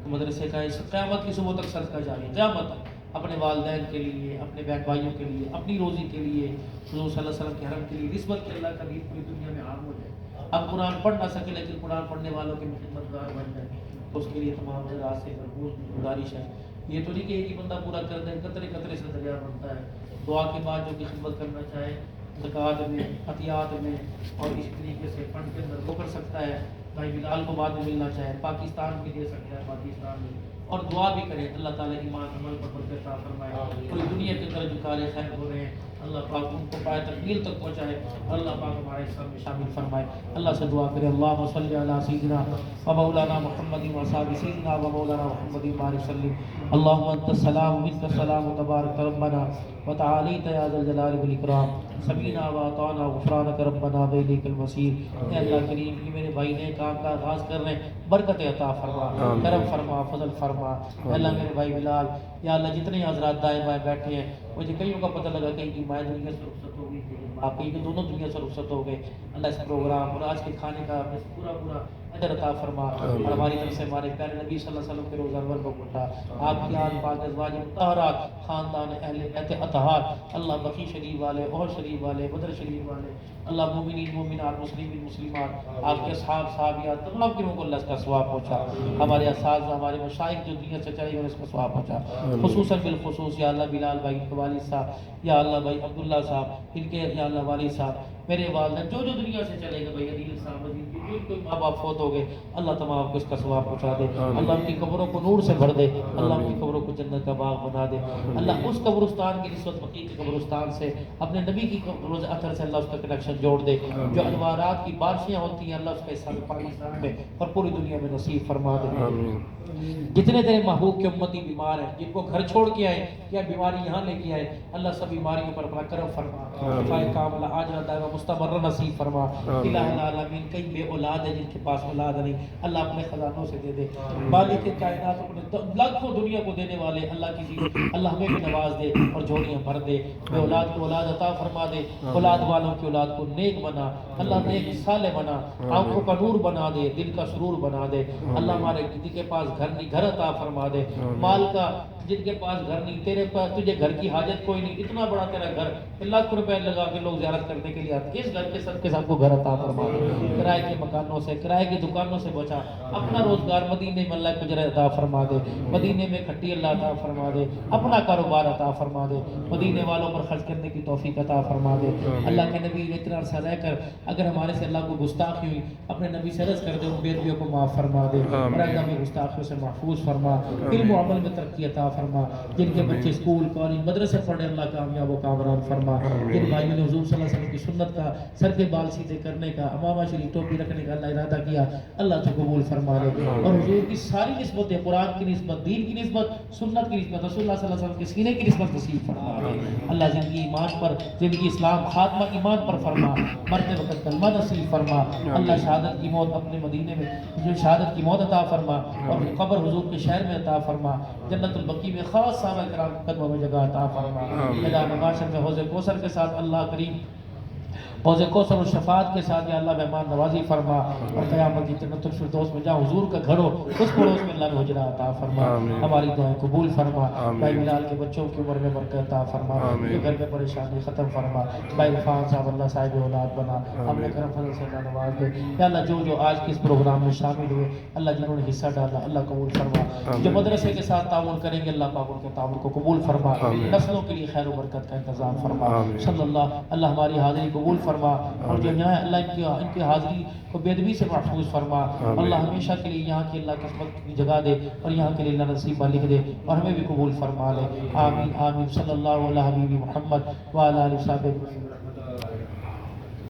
مدرسے کا اس قیامت کی صبح تک صدقہ جاری، قیامت تک اپنے والدین کے لیے، اپنے بہن بھائیوں کے لیے، اپنی روزی کے لیے، حضور صلی اللہ علیہ وسلم کے حرم کے لیے، نسبت کے اللہ کا دین پوری دنیا میں عام ہو جائے، اب قرآن پڑھ نہ سکے لیکن قرآن پڑھنے والوں کے خدمت گار بن جائے، تو اس کے لیے تمام حضرات سے بھرپور گزارش ہے۔ یہ تو نہیں کہ ایک ہی بندہ پورا کر دے، قطرے قطرے سے دریا بنتا ہے، دعا کے بعد جو کہ خدمت کرنا چاہے زکوٰۃ میں، عطیات میں، اور اس طریقے سے فنڈ کے اندر وہ کر سکتا ہے، بھائی بلال کو بعد میں ملنا چاہے، پاکستان بھی دے سکتا ہے، پاکستان میں، اور دعا بھی کرے اللہ تعالیٰ ایمان عمل پر برکت عطا فرمائے، پوری دنیا کے اندر جو کارے خیر ہو رہے ہیں اللہ پاک ان کو پائے تکمیل تک پہنچائے، اللہ پاک ہمارے سب میں شامل فرمائے، اللہ سے دعا کرے، اللہم صلی علی سیدنا و مولانا محمد و صحابہ سیدنا و مولانا محمد بارک وسلم، اللہم انت السلام منک السلام تبارک ربنا وتعالیت یا ذا الجلال والاکرام، سمیعنا و اطعنا غفرانک ربنا و الیک المصیر۔ اے اللہ کریم، یہ میرے بھائی نے کام کا آغاز کر رہے ہیں، برکت عطا فرما، کرم فرما، فضل فرما، اے اللہ میرے بھائی بلال، یا اللہ جتنے حضرات دائیں بائیں بیٹھے ہیں، مجھے کئیوں کا پتہ لگا کہیں کی مائیں دنیا سے رخصت ہو گئی، آپ کہیں کہ دونوں دنیا سے رخصت ہو گئے، اللہ اس پروگرام اور آج کے کھانے کا پورا اجر عطا فرما، اور ہماری طرف سے ہمارے پیارے نبی صلی اللہ علیہ وسلم کے روزہ انور کو اٹھا، آپ کی آل پاک ازواج مطہرات، خاندان اہل بیت اطہار، اللہ بقی شریف والے، احد شریف والے، بدر شریف والے، اللہ مومنین مومنات، مسلمین مسلمات، آپ کے اصحاب صحابیات تمام کے کو اللہ اس کا ثواب پہنچا، ہمارے اساتذہ ہمارے مشائخ جو دنیا سے چلے گئے اس کا ثواب پہنچا، خصوصاً بالخصوص یا اللہ بلال بھائی کے والد صاحب، یا اللہ بھائی عبداللہ صاحب، ان کے یا اللہ والد صاحب، میرے والدین جو دنیا سے چلے گئے، بھائی عدیل صاحب، جو کوئی ماں باپ فوت ہو گئے، اللہ تمام کو اس کا ثواب پہنچا دے، اللہ ان کی قبروں کو نور سے بھر دے، اللہ ان کی قبروں کو جنت کا باغ بنا دے، اللہ اس قبرستان کی نسبت بقیع کے قبرستان سے اپنے نبی کی روز اثر سے اللہ اس کا کنیکشن جوڑ دے، جو انوارات کی بارشیں ہوتی ہیں اللہ اس کا حصہ پاکستان میں اور پوری دنیا میں نصیب فرما دے۔ جتنے تیرے محبوب کے امتی بیمار ہیں، جن کو گھر چھوڑ کے آئے یا بیماری یہاں لے کے آئے، اللہ سب بیماریوں پر اپنا کرم فرما، شفائے کاملہ عاجلہ دائمہ مستمرہ نصیب فرما، الہ العالمین کئی بے اولاد ہیں جن کے پاس اولاد نہیں، اللہ اپنے خزانوں سے دے دے، مالک کائنات اپنے لاکھوں دنیا کو دینے والے اللہ کسی اللہ ہمیں بھی نواز دے اور جھولیاں بھر دے، بے اولاد کو اولاد عطا فرما دے، اولاد والوں کی اولاد کو نیک بنا، اللہ نیک صالح بنا، آنکھوں کا نور بنا دے، دل کا سرور بنا دے، اللہ ہمارے جن کے پاس گھر نہیں گھر عطا فرما دے، مال کا جن کے پاس گھر نہیں، تیرے پاس تجھے گھر کی حاجت کوئی نہیں، اتنا بڑا تیرا گھر لاکھ روپے لگا کے لوگ زیارت کرنے کے لیے آتے، اس گھر کے سب کے سب کو گھر عطا فرما دے، کرائے کے مکانوں سے کرائے کی دکانوں سے بچا، اپنا روزگار مدینے میں اللہ کو جرہ عطا فرما دے، مدینے میں کھٹی اللہ عطا فرما دے، اپنا کاروبار عطا فرما دے، مدینے والوں پر خرچ کرنے کی توفیق عطا فرما دے، اللہ کے نبی اتنا عرصہ رہ کر اگر ہمارے سے اللہ کو گستاخی ہوئی اپنے نبی سے عرض کر دے، ان بیٹیوں کو معاف فرما دے، اور ہمیں گستاخیوں سے محفوظ فرما، علم و عمل میں ترقی عطا فرما، جن کے بچے اسکول کالج مدرسے پڑھے اللہ کامیاب و کامران فرما، جن بھائیوں نے حضور صلی اللہ علیہ وسلم کی سنت کا سر کے بال سیدھے کرنے کا امامہ شریف ٹوپی رکھنے کا اللہ ارادہ کیا، اللہ تو قبول فرما لے، اور حضور کی ساری نسبتیں قرآن کی نسبت، دین کی نسبت، سنت کی نسبت، رسول اللہ صلی اللہ علیہ وسلم کے سینے کی نسبت نصیب فرما لے، اللہ زندگی ایمان پر، زندگی اسلام خاتمہ ایمان پر فرما، مرتے وقت کلمہ نصیب فرما، اللہ شہادت کی موت اپنے مدینے میں جو شہادت کی موت عطا فرما، اور قبر حضور کے شہر میں عطا فرما، جنت البقیع میں خاص صحابہ کرام قدموں میں جگہ عطا فرما، میدان محشر میں حوض کوثر کے ساتھ اللہ کریم حوض کوثر و شفاعت کے ساتھ یا اللہ مہمان نوازی فرما اور قیامت کی جنت الفردوس میں جہاں حضور کا گھر ہو اس پڑوس میں اللہ نے حجرہ عطا فرما ہماری دعائیں قبول فرما بھائی بلال کے بچوں کی عمر میں برکت عطا فرما یہ گھر میں پریشانی ختم فرما بھائی عرفان صاحب اللہ صاحب اولاد بنا اپنے کرم فضل سے اللہ نواز دے یا اللہ جو آج کے اس پروگرام میں شامل ہوئے اللہ جنہوں نے حصہ ڈالا اللہ قبول فرما جو مدرسے کے ساتھ تعاون کریں گے اللہ پاک ان کے تعاون کو قبول فرما نسلوں کے لیے خیر و برکت کا انتظام فرما صلی اللہ ہماری حاضری قبول فرما اور جو یہاں اللہ ان کی حاضری کو بے ادبی سے محفوظ فرما اللہ ہمیشہ کے لیے یہاں کی اللہ قسمت کی جگہ دے اور یہاں کے لیے اللہ نصیبہ لکھ دے اور ہمیں بھی قبول فرما لے آمین آمین صلی اللہ علیہ حبیب محمد وعلی آلہ وصحبہ